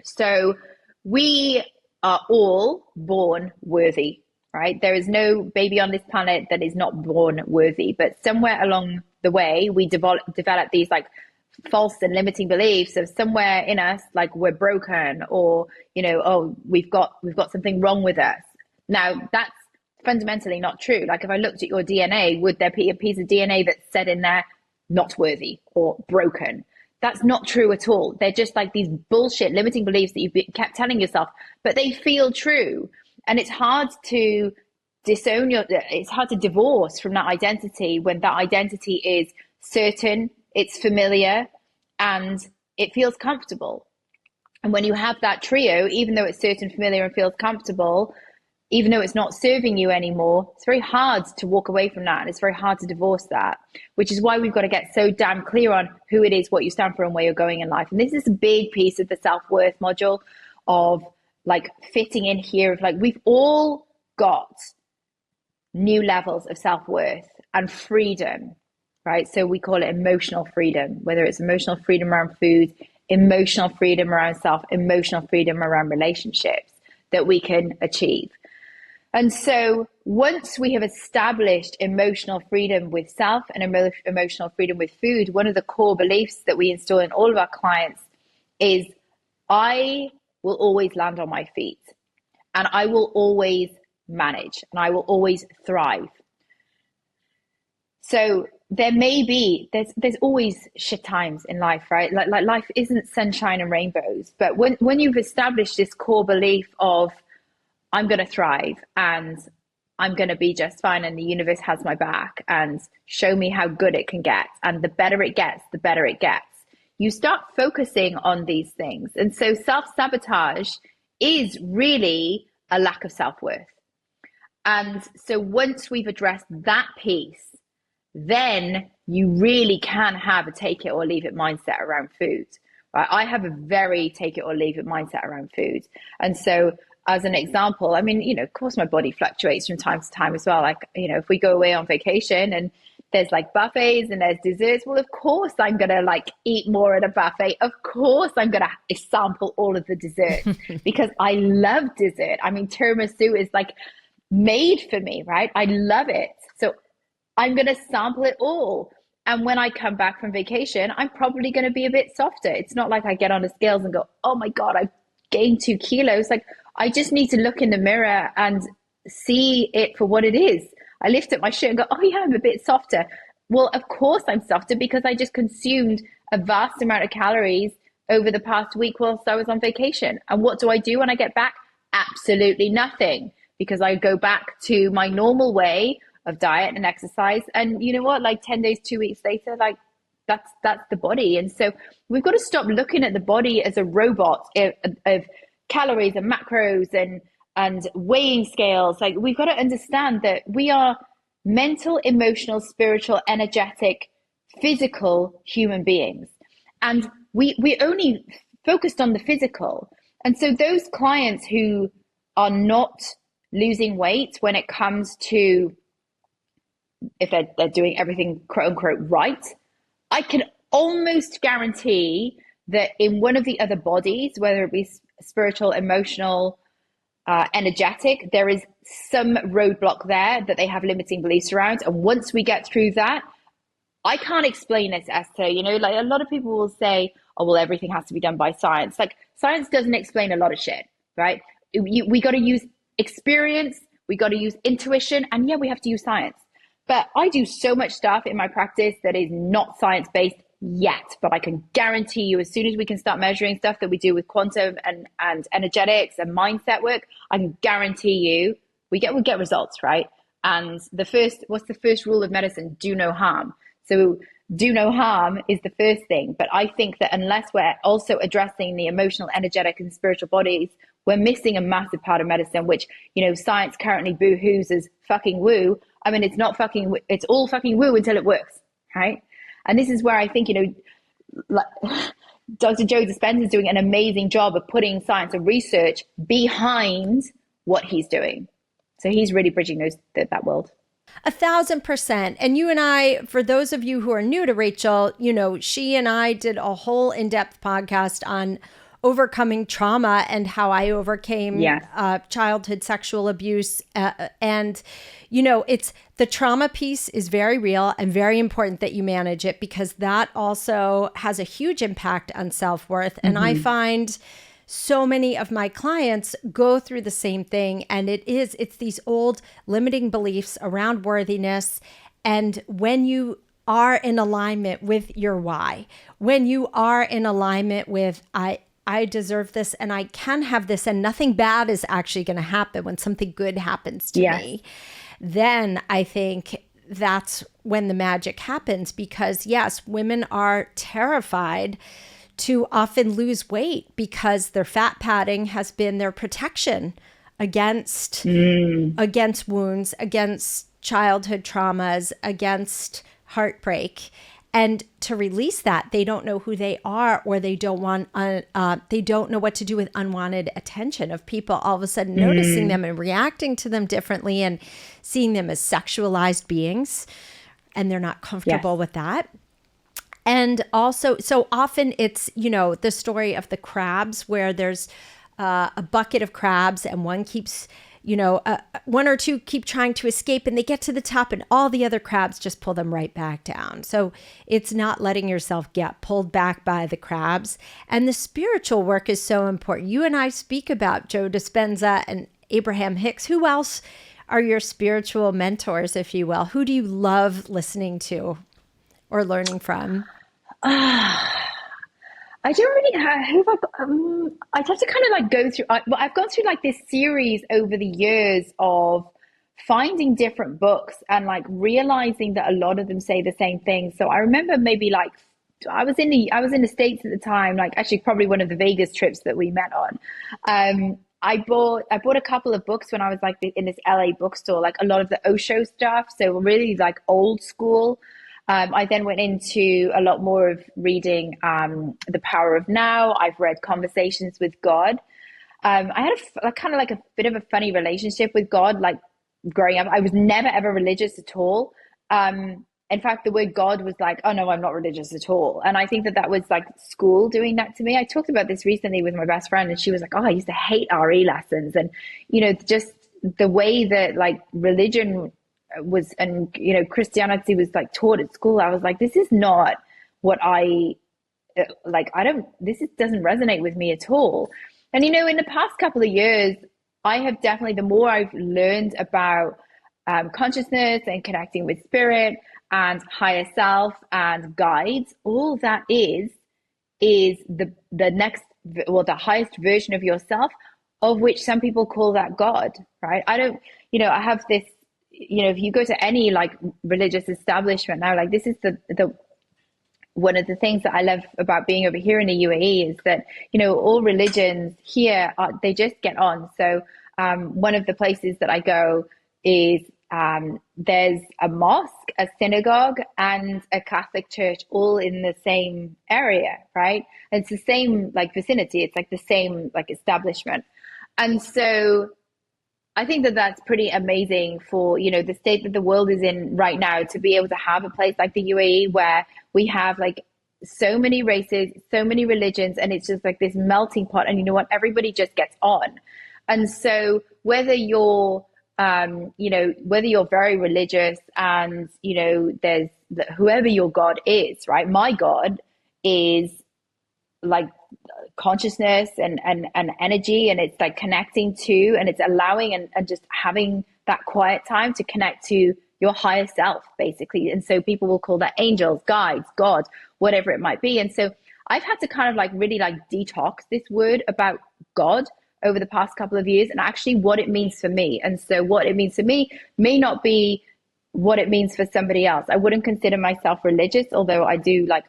So we are all born worthy, right? There is no baby on this planet that is not born worthy, but somewhere along the way, we develop these like false and limiting beliefs of somewhere in us, like we're broken, or, we've got something wrong with us. Now that's fundamentally not true. Like if I looked at your DNA, would there be a piece of DNA that said in there, not worthy or broken? That's not true at all. They're just like these bullshit limiting beliefs that you've kept telling yourself, but they feel true. And it's hard to it's hard to divorce from that identity when that identity is certain, it's familiar, and it feels comfortable. And when you have that trio, even though it's certain, familiar, and feels comfortable, even though it's not serving you anymore, it's very hard to walk away from that. And it's very hard to divorce that, which is why we've got to get so damn clear on who it is, what you stand for, and where you're going in life. And this is a big piece of the self-worth module of like fitting in here of like, we've all got new levels of self-worth and freedom, right? So we call it emotional freedom, whether it's emotional freedom around food, emotional freedom around self, emotional freedom around relationships that we can achieve. And so once we have established emotional freedom with self and emotional freedom with food, one of the core beliefs that we instill in all of our clients is I will always land on my feet, and I will always manage, and I will always thrive. So there may be, there's always shit times in life, right? Like life isn't sunshine and rainbows, but when you've established this core belief of I'm going to thrive and I'm going to be just fine. And the universe has my back and show me how good it can get. And the better it gets, the better it gets. You start focusing on these things. And so self-sabotage is really a lack of self-worth. And so once we've addressed that piece, then you really can have a take it or leave it mindset around food. Right? I have a very take it or leave it mindset around food. And so as an example, I mean, of course my body fluctuates from time to time as well. Like, if we go away on vacation and there's like buffets and there's desserts, well, of course I'm going to like eat more at a buffet. Of course I'm going to sample all of the desserts because I love dessert. I mean, tiramisu is like made for me, right? I love it. So I'm going to sample it all. And when I come back from vacation, I'm probably going to be a bit softer. It's not like I get on the scales and go, oh my God, I've gained 2 kilos. Like, I just need to look in the mirror and see it for what it is. I lift up my shirt and go, oh yeah, I'm a bit softer. Well, of course I'm softer because I just consumed a vast amount of calories over the past week whilst I was on vacation. And what do I do when I get back? Absolutely nothing, because I go back to my normal way of diet and exercise. And you know what, like 10 days, 2 weeks later, like that's the body. And so we've got to stop looking at the body as a robot of calories and macros and weighing scales. Like, we've got to understand that we are mental, emotional, spiritual, energetic, physical human beings. And we only focused on the physical. And so those clients who are not losing weight when it comes to, if they're doing everything quote unquote right, I can almost guarantee that in one of the other bodies, whether it be spiritual, emotional, energetic, there is some roadblock there that they have limiting beliefs around. And once we get through that, I can't explain it, Esther. Like a lot of people will say, oh, well, everything has to be done by science. Like, science doesn't explain a lot of shit, right? We got to use experience, we got to use intuition, and yeah, we have to use science. But I do so much stuff in my practice that is not science-based yet, but I can guarantee you, as soon as we can start measuring stuff that we do with quantum and energetics and mindset work, I can guarantee you we get results, right? And what's the first rule of medicine? Do no harm. So do no harm is the first thing. But I think that unless we're also addressing the emotional, energetic, and spiritual bodies, we're missing a massive part of medicine, which, science currently boo-hoos as fucking woo. I mean, it's not fucking, it's all fucking woo until it works, right? And this is where I think, like Dr. Joe Dispenza is doing an amazing job of putting science and research behind what he's doing. So he's really bridging that world. 1,000%. And you and I, for those of you who are new to Rachel, she and I did a whole in-depth podcast on overcoming trauma and how I overcame childhood sexual abuse. And it's the trauma piece is very real and very important that you manage it, because that also has a huge impact on self-worth. And I find so many of my clients go through the same thing. And it's these old limiting beliefs around worthiness. And when you are in alignment with your why, when you are in alignment with, I deserve this and I can have this and nothing bad is actually going to happen when something good happens to me, then I think that's when the magic happens. Because yes, women are terrified to often lose weight because their fat padding has been their protection against wounds, against childhood traumas, against heartbreak. And to release that, they don't know who they are, or they don't know what to do with unwanted attention of people all of a sudden noticing them and reacting to them differently and seeing them as sexualized beings. And they're not comfortable with that. And also, so often it's, the story of the crabs where there's a bucket of crabs and one keeps, one or two keep trying to escape and they get to the top and all the other crabs just pull them right back down. So it's not letting yourself get pulled back by the crabs. And the spiritual work is so important. You and I speak about Joe Dispenza and Abraham Hicks. Who else are your spiritual mentors, if you will? Who do you love listening to or learning from? I I don't really have who have I got, I'd have to kind of like go through well, I've gone through like this series over the years of finding different books and like realizing that a lot of them say the same thing. So I remember maybe like I was in the States at the time, like actually probably one of the Vegas trips that we met on. I bought a couple of books when I was like in this LA bookstore, like a lot of the Osho stuff, so really like old school. I then went into a lot more of reading The Power of Now. I've read Conversations with God. I had kind of like a bit of a funny relationship with God, like growing up. I was never ever religious at all. In fact, the word God was like, oh no, I'm not religious at all. And I think that that was like school doing that to me. I talked about this recently with my best friend, and she was like, oh, I used to hate RE lessons. And, just the way that like religion was, and, Christianity was like taught at school. I was like, this is not what like. Doesn't resonate with me at all. And, in the past couple of years, I have definitely, the more I've learned about consciousness and connecting with spirit and higher self and guides, all that is the next, well, the highest version of yourself, of which some people call that God, right? I don't, I have this, if you go to any like religious establishment now, like this is the one of the things that I love about being over here in the UAE is that, all religions here they just get on. So one of the places that I go is there's a mosque, a synagogue, and a Catholic church all in the same area, right? And it's the same like vicinity. It's like the same like establishment. And so I think that that's pretty amazing for, the state that the world is in right now, to be able to have a place like the UAE where we have like so many races, so many religions, and it's just like this melting pot. And you know what? Everybody just gets on. And so whether you're whether you're very religious and, there's whoever your God is, right? My God is like consciousness and energy, and it's like connecting to, and it's allowing and just having that quiet time to connect to your higher self, basically. And so people will call that angels, guides, God, whatever it might be. And so I've had to kind of like really like detox this word about God over the past couple of years, and actually what it means for me. And so what it means for me may not be what it means for somebody else. I wouldn't consider myself religious, although I do like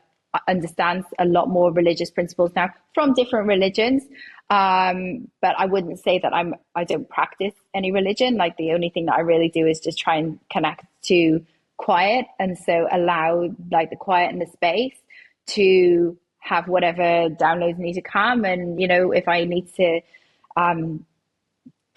understand a lot more religious principles now from different religions. But I wouldn't say that I don't practice any religion. Like the only thing that I really do is just try and connect to quiet. And so allow like the quiet and the space to have whatever downloads need to come. And, if I need to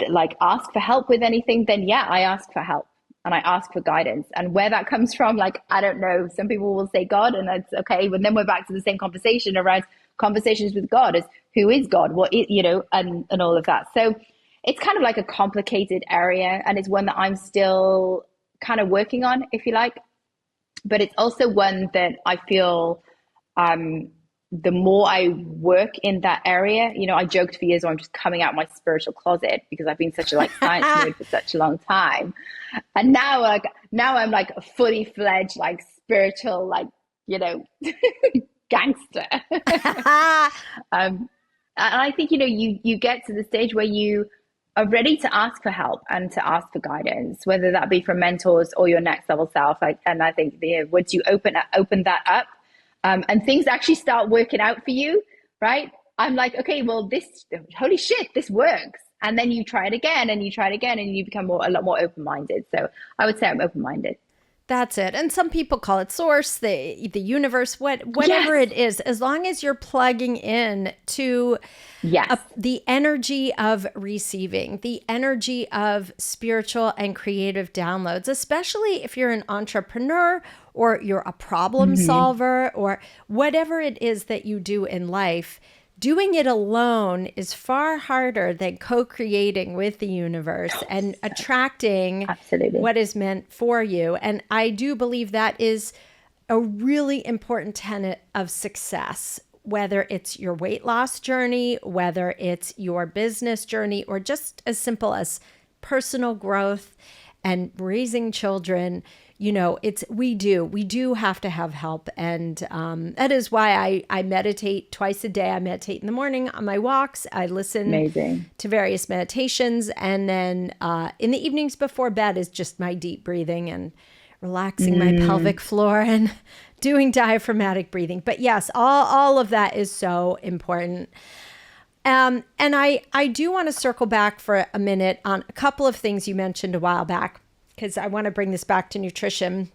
like ask for help with anything, then yeah, I ask for help and I ask for guidance. And where that comes from, like, I don't know. Some people will say God, and that's okay. But then we're back to the same conversation around conversations with God, as who is God, what is, and all of that. So it's kind of like a complicated area, and it's one that I'm still kind of working on, if you like. But it's also one that I feel the more I work in that area, I joked for years, I'm just coming out my spiritual closet, because I've been such a like science nerd for such a long time. And now I'm like a fully fledged, like spiritual, like, gangster. And I think, you get to the stage where you are ready to ask for help and to ask for guidance, whether that be from mentors or your next level self. And I think once you open that up, and things actually start working out for you, right? I'm like, okay, well, holy shit, this works. And then you try it again and you try it again, and you become a lot more open-minded. So I would say I'm open-minded. That's it. And some people call it source, the universe, whatever It is, as long as you're plugging in to the energy of receiving, the energy of spiritual and creative downloads, especially if you're an entrepreneur or you're a problem solver or whatever it is that you do in life. Doing it alone is far harder than co-creating with the universe and attracting what is meant for you. And I do believe that is a really important tenet of success, whether it's your weight loss journey, whether it's your business journey, or just as simple as personal growth and raising children. we do have to have help. And that is why I meditate twice a day. I meditate in the morning on my walks. I listen Amazing. to various meditations. And then in the evenings before bed is just my deep breathing and relaxing my pelvic floor and doing diaphragmatic breathing. But yes, all of that is so important. And I do want to circle back for a minute on a couple of things you mentioned a while back, because I want to bring this back to nutrition,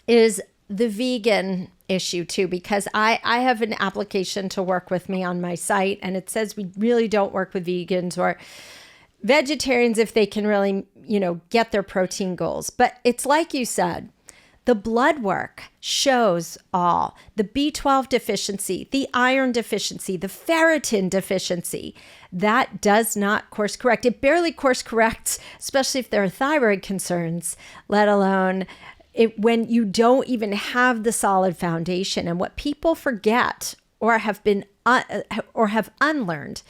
is the vegan issue too, because I have an application to work with me on my site, and it says we really don't work with vegans or vegetarians if they can really, get their protein goals. But it's like you said, the blood work shows all the B12 deficiency, the iron deficiency, the ferritin deficiency. That does not course correct. It barely course corrects, especially if there are thyroid concerns, let alone when you don't even have the solid foundation. And what people forget or have unlearned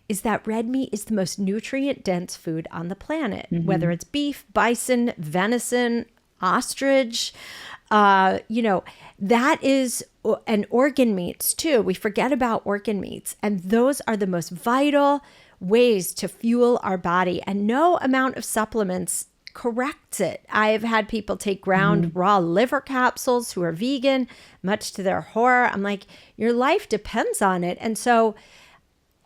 is that red meat is the most nutrient dense food on the planet, whether it's beef, bison, venison, ostrich, that is, and organ meats too. We forget about organ meats, and those are the most vital ways to fuel our body, and no amount of supplements corrects it. I've had people take ground raw liver capsules who are vegan, much to their horror. I'm like, your life depends on it. And so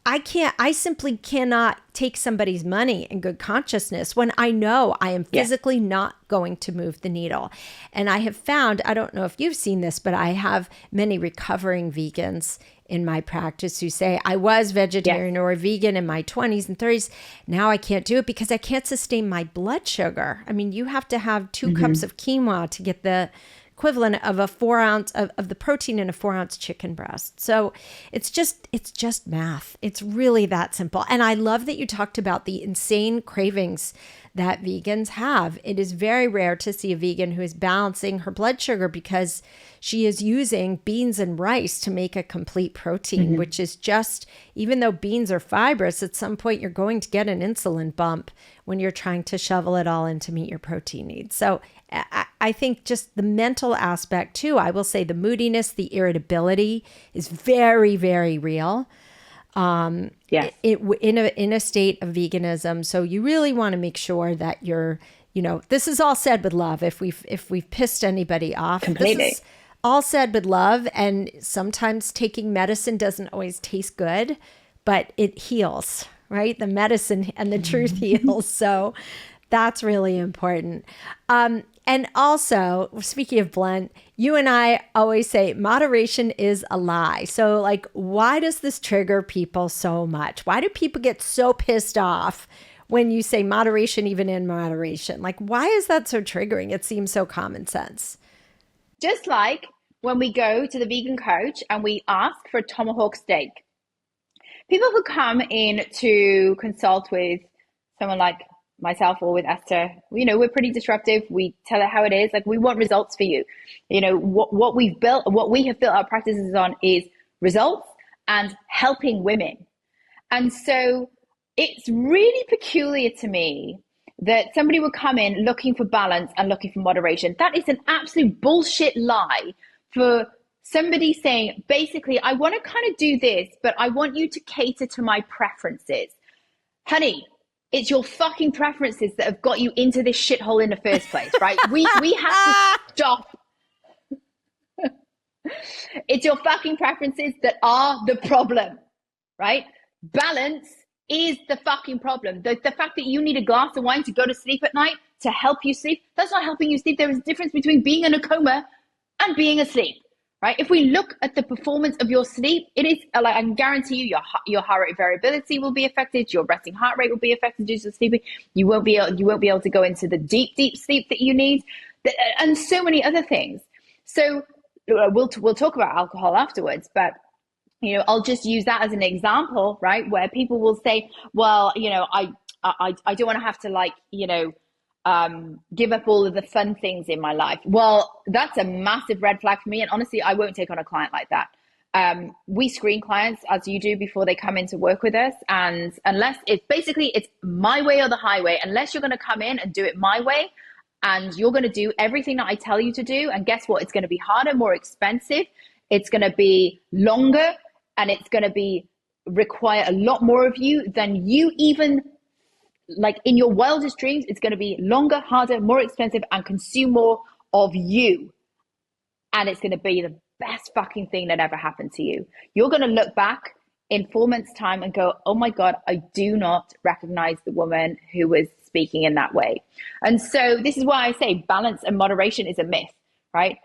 I simply cannot take somebody's money in good consciousness when I know I am physically not going to move the needle. And I have found, I don't know if you've seen this, but I have many recovering vegans in my practice who say, I was vegetarian or vegan in my 20s and 30s. Now I can't do it because I can't sustain my blood sugar. I mean, you have to have 2 cups of quinoa to get the equivalent of a 4 ounce of the protein in a 4 ounce chicken breast. So it's just math. It's really that simple. And I love that you talked about the insane cravings that vegans have. It is very rare to see a vegan who is balancing her blood sugar because she is using beans and rice to make a complete protein, which is just, even though beans are fibrous, at some point you're going to get an insulin bump when you're trying to shovel it all in to meet your protein needs. So I think just the mental aspect too, I will say the moodiness, the irritability is very, very real. Yes. In a state of veganism. So you really want to make sure that you're, this is all said with love. If we've pissed anybody off, completely. This is all said with love. And sometimes taking medicine doesn't always taste good, but it heals, right? The medicine and the truth heals. So that's really important. And also, speaking of blunt, you and I always say moderation is a lie. So why does this trigger people so much? Why do people get so pissed off when you say moderation, even in moderation? Why is that so triggering? It seems so common sense. Just like when we go to the vegan coach and we ask for a tomahawk steak. People who come in to consult with someone like myself or with Esther, we're pretty disruptive. We tell it how it is. We want results for you. What we have built our practices on is results and helping women. And so it's really peculiar to me that somebody would come in looking for balance and looking for moderation. That is an absolute bullshit lie for somebody saying, basically, I want to kind of do this, but I want you to cater to my preferences. Honey, it's your fucking preferences that have got you into this shithole in the first place, right? We have to stop. It's your fucking preferences that are the problem, right? Balance is the fucking problem. The fact that you need a glass of wine to go to sleep at night to help you sleep, that's not helping you sleep. There is a difference between being in a coma and being asleep, right? If we look at the performance of your sleep, it is I can guarantee you your heart rate variability will be affected. Your resting heart rate will be affected due to sleeping. You won't be able to go into the deep sleep that you need, and so many other things. So we'll talk about alcohol afterwards, but I'll just use that as an example, right? Where people will say, well, I don't want to have to give up all of the fun things in my life. Well, that's a massive red flag for me. And honestly, I won't take on a client like that. We screen clients as you do before they come in to work with us. And unless it's my way or the highway, unless you're going to come in and do it my way, and you're going to do everything that I tell you to do. And guess what? It's going to be harder, more expensive. It's going to be longer, and it's going to be require a lot more of you than you even like in your wildest dreams. It's going to be longer, harder, more expensive, and consume more of you. And it's going to be the best fucking thing that ever happened to you. You're going to look back in 4 months' time and go, oh my God, I do not recognize the woman who was speaking in that way. And so this is why I say balance and moderation is a myth, right?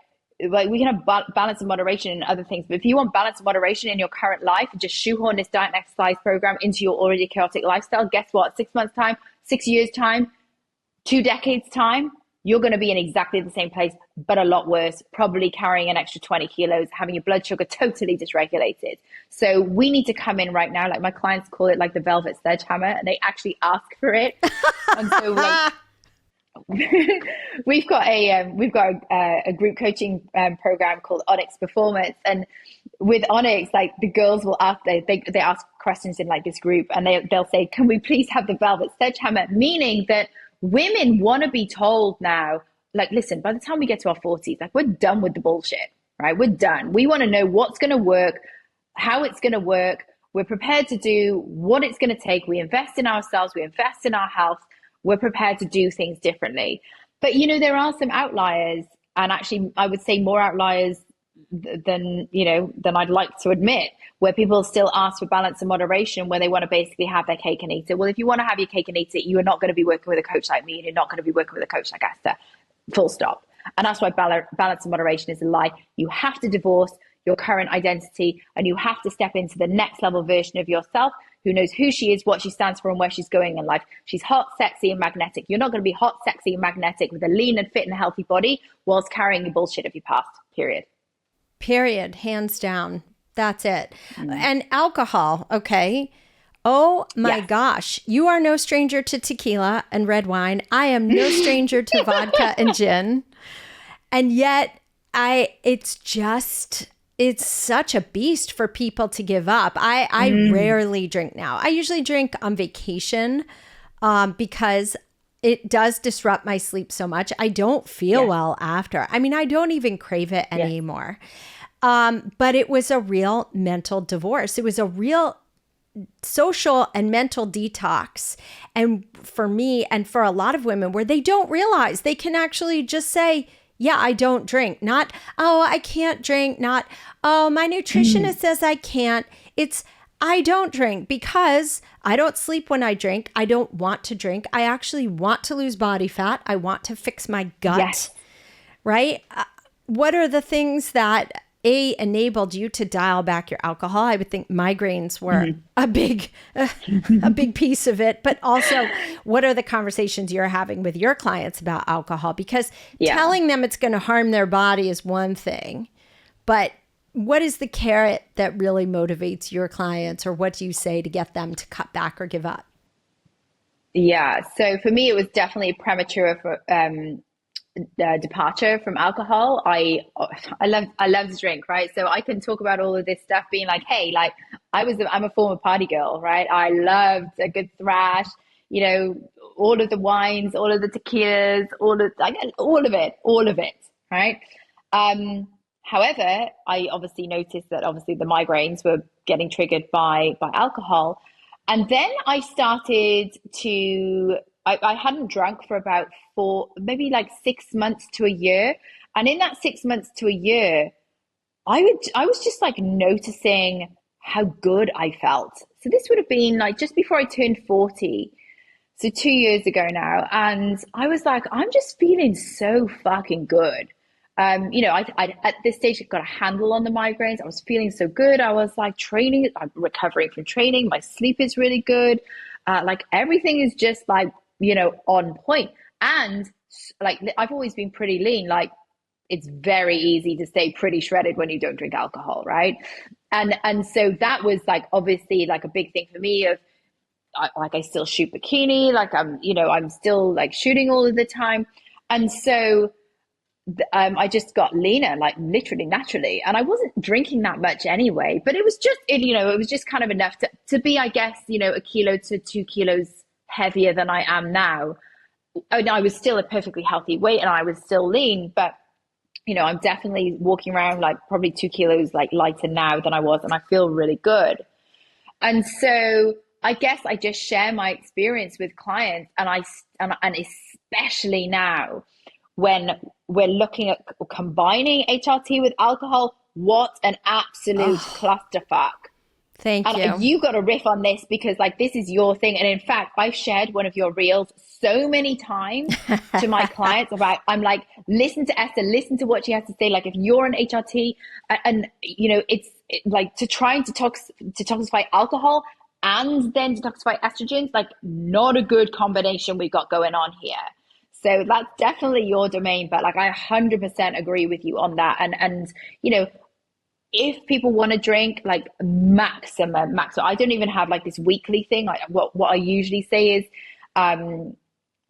Like we can have balance and moderation in other things, but if you want balance and moderation in your current life, just shoehorn this diet and exercise program into your already chaotic lifestyle. Guess what? 6 months' time, 6 years' time, 2 decades' time, you're going to be in exactly the same place, but a lot worse, probably carrying an extra 20 kilos, having your blood sugar totally dysregulated. So we need to come in right now. Like my clients call it like the velvet sledgehammer, and they actually ask for it. And so like, we've got a group coaching program called Onyx Performance, and with Onyx, like the girls will ask, they ask questions in like this group, and they'll say, can we please have the velvet sledgehammer? Meaning that women want to be told now, like, listen, by the time we get to our 40s, like we're done with the bullshit, right? We're done. We want to know what's going to work, how it's going to work. We're prepared to do what it's going to take. We invest in ourselves. We invest in our health. We're prepared to do things differently. But, you know, there are some outliers, and actually I would say more outliers than I'd like to admit, where people still ask for balance and moderation, where they want to basically have their cake and eat it. Well, if you want to have your cake and eat it, you are not going to be working with a coach like me, and you're not going to be working with a coach like Esther. Full stop. And that's why balance and moderation is a lie. You have to divorce your current identity, and you have to step into the next level version of yourself, who knows who she is, what she stands for, and where she's going in life. She's hot, sexy, and magnetic. You're not going to be hot, sexy, and magnetic with a lean and fit and healthy body whilst carrying the bullshit of your past, period. Period. Hands down. That's it. And alcohol. Okay. Oh my gosh. You are no stranger to tequila and red wine. I am no stranger to vodka and gin. And yet it's such a beast for people to give up. I rarely drink now. I usually drink on vacation because it does disrupt my sleep so much. I don't feel well after. I mean, I don't even crave it anymore. But it was a real mental divorce. It was a real social and mental detox. And for me and for a lot of women, where they don't realize they can actually just say, yeah, I don't drink. Not, oh, I can't drink. Not, oh, my nutritionist says I can't. It's, I don't drink because I don't sleep when I drink. I don't want to drink. I actually want to lose body fat. I want to fix my gut, right? What are the things that enabled you to dial back your alcohol? I would think migraines were a big piece of it, but also what are the conversations you're having with your clients about alcohol? Because telling them it's going to harm their body is one thing, but what is the carrot that really motivates your clients, or what do you say to get them to cut back or give up? Yeah. So for me, it was definitely premature departure from alcohol. I love to drink, right? So I can talk about all of this stuff being like, hey, like I'm a former party girl, right? I loved a good thrash, you know, all of the wines, all of the tequilas, all of it, right? However, I obviously noticed that obviously the migraines were getting triggered by alcohol. And then I started to, I hadn't drunk for about maybe like 6 months to a year. And in that 6 months to a year, I was just like noticing how good I felt. So this would have been like just before I turned 40. So 2 years ago now. And I was like, I'm just feeling so fucking good. You know, I at this stage got a handle on the migraines. I was feeling so good. I was like training, I'm recovering from training. My sleep is really good. Like everything is just like, you know, on point. And like, I've always been pretty lean. Like it's very easy to stay pretty shredded when you don't drink alcohol. Right. And so that was like, obviously like a big thing for me of, I still shoot bikini. Like I'm still like shooting all of the time. And so I just got leaner, like literally naturally. And I wasn't drinking that much anyway, but it was just, it was just kind of enough to be, I guess, 1 kilo to 2 kilos heavier than I am now. and I was still a perfectly healthy weight and I was still lean, but I'm definitely walking around like probably 2 kilos like lighter now than I was, and I feel really good. And so I guess I just share my experience with clients, and especially now when we're looking at combining HRT with alcohol, what an absolute Oh, clusterfuck. thank And you. you got to riff on this because like this is your thing. And in fact, I've shared one of your reels so many times to my clients about, I'm like, listen to Esther, listen to what she has to say. Like if you're an HRT and like to try and detoxify alcohol and then detoxify estrogens, like not a good combination we've got going on here. So that's definitely your domain, but like I 100% agree with you on that. And if people want to drink, like maximum. I don't even have like this weekly thing. Like what I usually say is, um,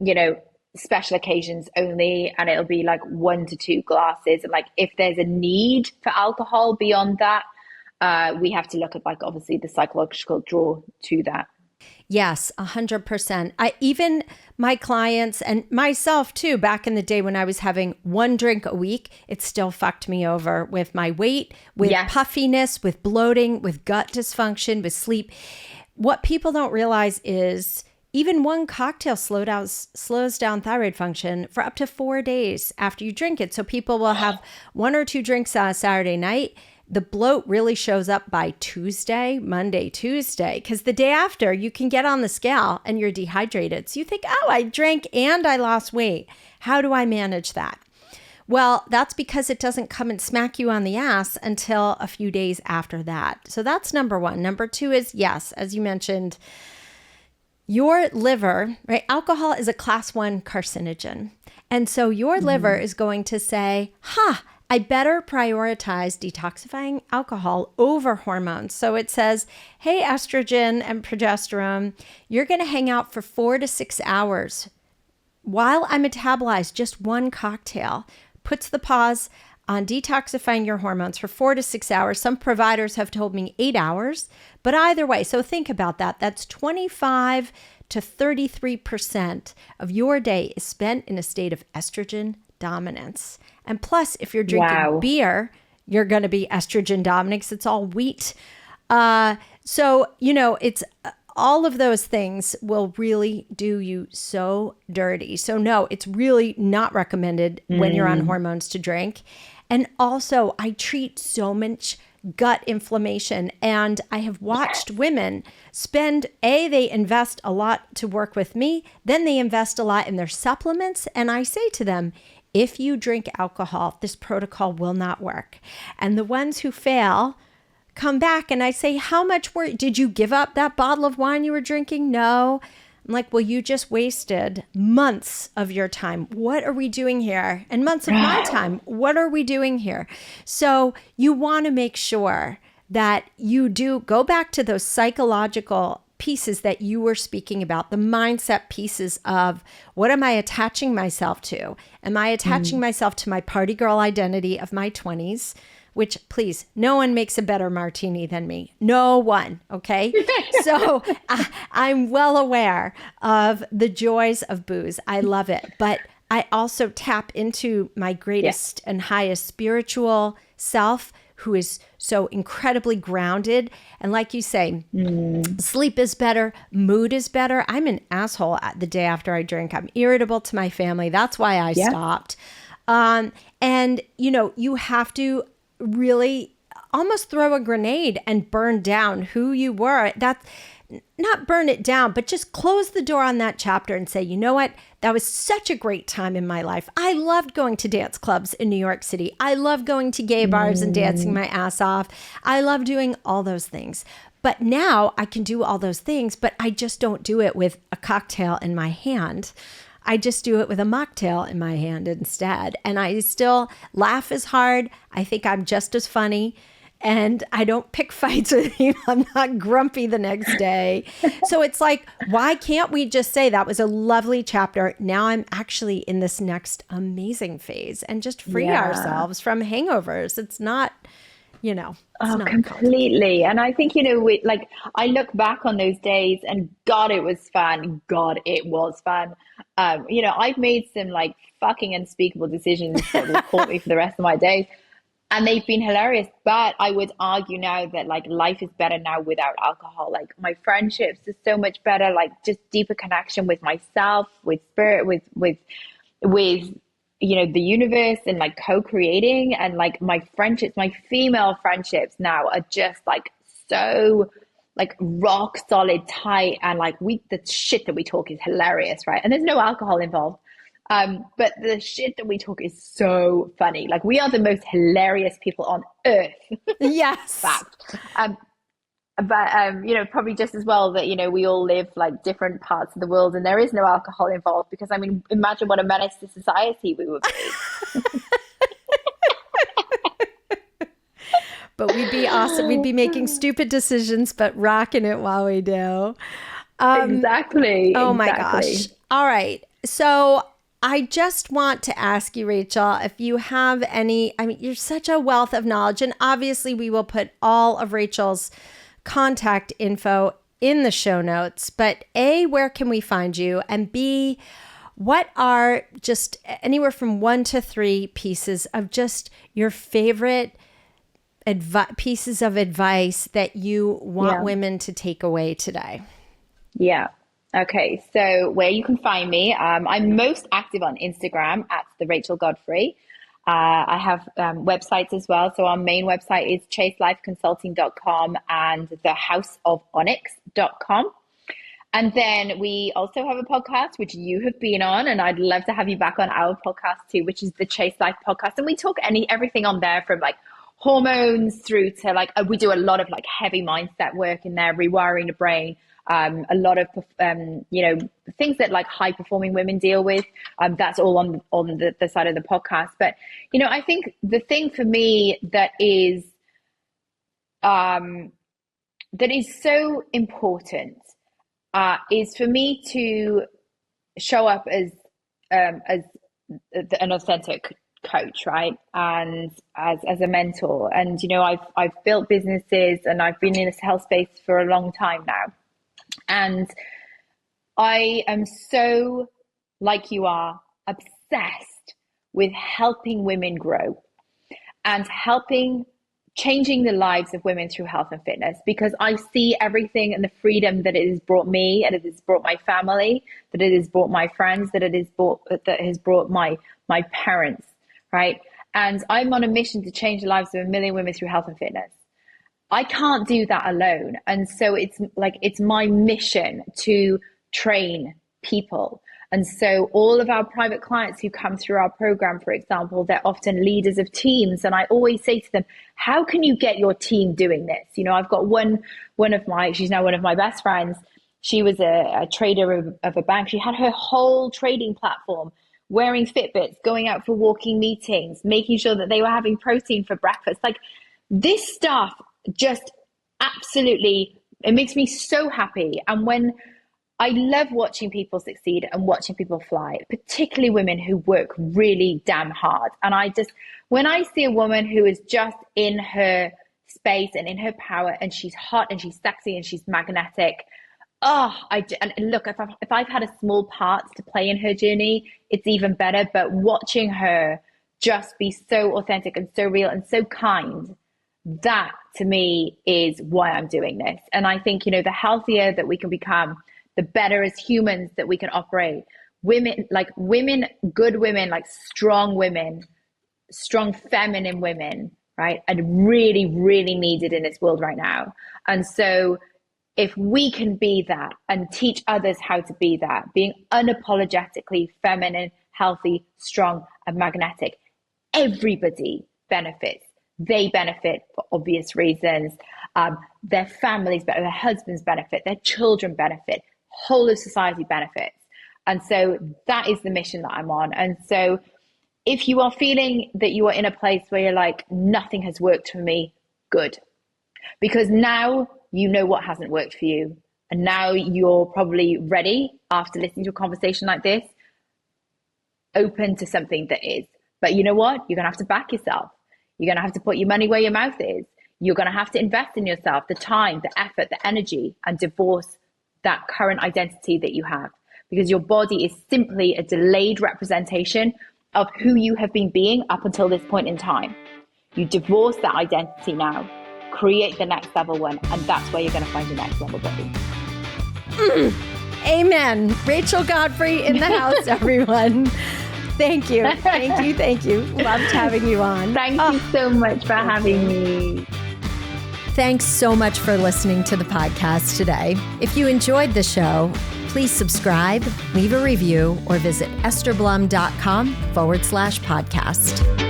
you know, special occasions only, and it'll be like 1 to 2 glasses. And like if there's a need for alcohol beyond that, we have to look at like obviously the psychological draw to that. Yes, 100%. I even my clients and myself too, back in the day when I was having one drink a week, it still fucked me over with my weight, with Yes. puffiness, with bloating, with gut dysfunction, with sleep. What people don't realize is even one cocktail slows down thyroid function for up to 4 days after you drink it. So people will have one or two drinks on a Saturday night. The bloat really shows up by Monday, Tuesday, because the day after you can get on the scale and you're dehydrated. So you think, oh, I drank and I lost weight. How do I manage that? Well, that's because it doesn't come and smack you on the ass until a few days after that. So that's number one. Number two is, yes, as you mentioned, your liver, right? Alcohol is a class 1 carcinogen. And so your liver is going to say, I better prioritize detoxifying alcohol over hormones. So it says, hey, estrogen and progesterone, you're going to hang out for 4 to 6 hours while I metabolize just one cocktail. Puts the pause on detoxifying your hormones for 4 to 6 hours. Some providers have told me 8 hours, but either way, so think about that. That's 25 to 33% of your day is spent in a state of estrogen dominance. And plus, if you're drinking beer, you're going to be estrogen dominant because it's all wheat. So, it's all of those things will really do you so dirty. So no, it's really not recommended when you're on hormones to drink. And also, I treat so much gut inflammation, and I have watched women they invest a lot to work with me, then they invest a lot in their supplements. And I say to them, if you drink alcohol, this protocol will not work. And the ones who fail come back and I say, how much did you give up that bottle of wine you were drinking? No. I'm like, well, you just wasted months of your time. What are we doing here? And months of my time. What are we doing here? So you want to make sure that you do go back to those psychological pieces that you were speaking about, the mindset pieces of what am I attaching myself to? Am I attaching myself to my party girl identity of my 20s? Which, please, no one makes a better martini than me. No one, okay? So I'm well aware of the joys of booze. I love it. But I also tap into my greatest and highest spiritual self, who is so incredibly grounded. And like you say, sleep is better, mood is better. I'm an asshole the day after I drink. I'm irritable to my family. That's why I stopped. And, you have to really almost throw a grenade and burn down who you were. That's not burn it down, but just close the door on that chapter and say, you know what? That was such a great time in my life. I loved going to dance clubs in New York City. I love going to gay bars and dancing my ass off. I love doing all those things. But now I can do all those things, but I just don't do it with a cocktail in my hand. I just do it with a mocktail in my hand instead. And I still laugh as hard. I think I'm just as funny. And I don't pick fights with you. I'm not grumpy the next day. So it's like, why can't we just say that was a lovely chapter? Now I'm actually in this next amazing phase and just free ourselves from hangovers. It's not, it's not completely. And I think, I look back on those days and God, it was fun. God, it was fun. I've made some like fucking unspeakable decisions that will haunt me for the rest of my days. And they've been hilarious. But I would argue now that like life is better now without alcohol. Like my friendships are so much better, like just deeper connection with myself, with spirit, with the universe, and like co-creating. And like my friendships, my female friendships now are just like so like rock solid tight, and like the shit that we talk is hilarious, right? And there's no alcohol involved. But the shit that we talk is so funny. Like we are the most hilarious people on earth. Yes. Fact. But probably just as well that we all live like different parts of the world, and there is no alcohol involved, because I mean, imagine what a menace to society we would be. But we'd be awesome. We'd be making stupid decisions, but rocking it while we do. Exactly. Oh my gosh. All right. So I just want to ask you, Rachel, if you have any, I mean, you're such a wealth of knowledge, and obviously we will put all of Rachel's contact info in the show notes, but A, where can we find you? And B, what are just anywhere from 1 to 3 pieces of just your favorite pieces of advice that you want women to take away today? Yeah. Okay. So where you can find me, I'm most active on Instagram at the Rachel Godfrey. I have websites as well. So our main website is chaselifeconsulting.com and thehouseofonyx.com. And then we also have a podcast, which you have been on, and I'd love to have you back on our podcast too, which is the Chase Life podcast. And we talk everything on there, from like hormones through to like, we do a lot of like heavy mindset work in there, rewiring the brain. A lot of things that like high performing women deal with. That's all on the side of the podcast. But I think the thing for me that is so important is for me to show up as an authentic coach, right? And as a mentor. And I've built businesses, and I've been in this health space for a long time now. And I am so, like you are, obsessed with helping women grow and changing the lives of women through health and fitness, because I see everything and the freedom that it has brought me, and it has brought my family, that it has brought my friends, that has brought my parents, right? And I'm on a mission to change the lives of 1 million women through health and fitness. I can't do that alone. And so it's my mission to train people. And so all of our private clients who come through our program, for example, they're often leaders of teams. And I always say to them, how can you get your team doing this? I've got she's now one of my best friends. She was a trader of a bank. She had her whole trading platform, wearing Fitbits, going out for walking meetings, making sure that they were having protein for breakfast. Like this stuff just absolutely, it makes me so happy. And when I love watching people succeed and watching people fly, particularly women who work really damn hard. And when I see a woman who is just in her space and in her power, and she's hot and she's sexy and she's magnetic, and look, if I've had a small part to play in her journey, it's even better. But watching her just be so authentic and so real and so kind, that to me is why I'm doing this. And I think, the healthier that we can become, the better as humans that we can operate. Women, good women, like strong women, strong feminine women, right? And really, really needed in this world right now. And so if we can be that and teach others how to be that, being unapologetically feminine, healthy, strong, and magnetic, everybody benefits. They benefit for obvious reasons. Their families benefit, their husbands benefit, their children benefit, whole of society benefits. And so that is the mission that I'm on. And so if you are feeling that you are in a place where you're like, nothing has worked for me, good. Because now you know what hasn't worked for you. And now you're probably ready, after listening to a conversation like this, open to something that is. But you know what? You're going to have to back yourself. You're going to have to put your money where your mouth is. You're going to have to invest in yourself, the time, the effort, the energy, and divorce that current identity that you have. because your body is simply a delayed representation of who you have been being up until this point in time. You divorce that identity now, create the next level one, and that's where you're going to find your next level body. Amen. Rachel Godfrey in the house, everyone. Thank you. Thank you. Thank you. Loved having you on. Thank you so much for having me. Thanks so much for listening to the podcast today. If you enjoyed the show, please subscribe, leave a review, or visit estherblum.com/podcast.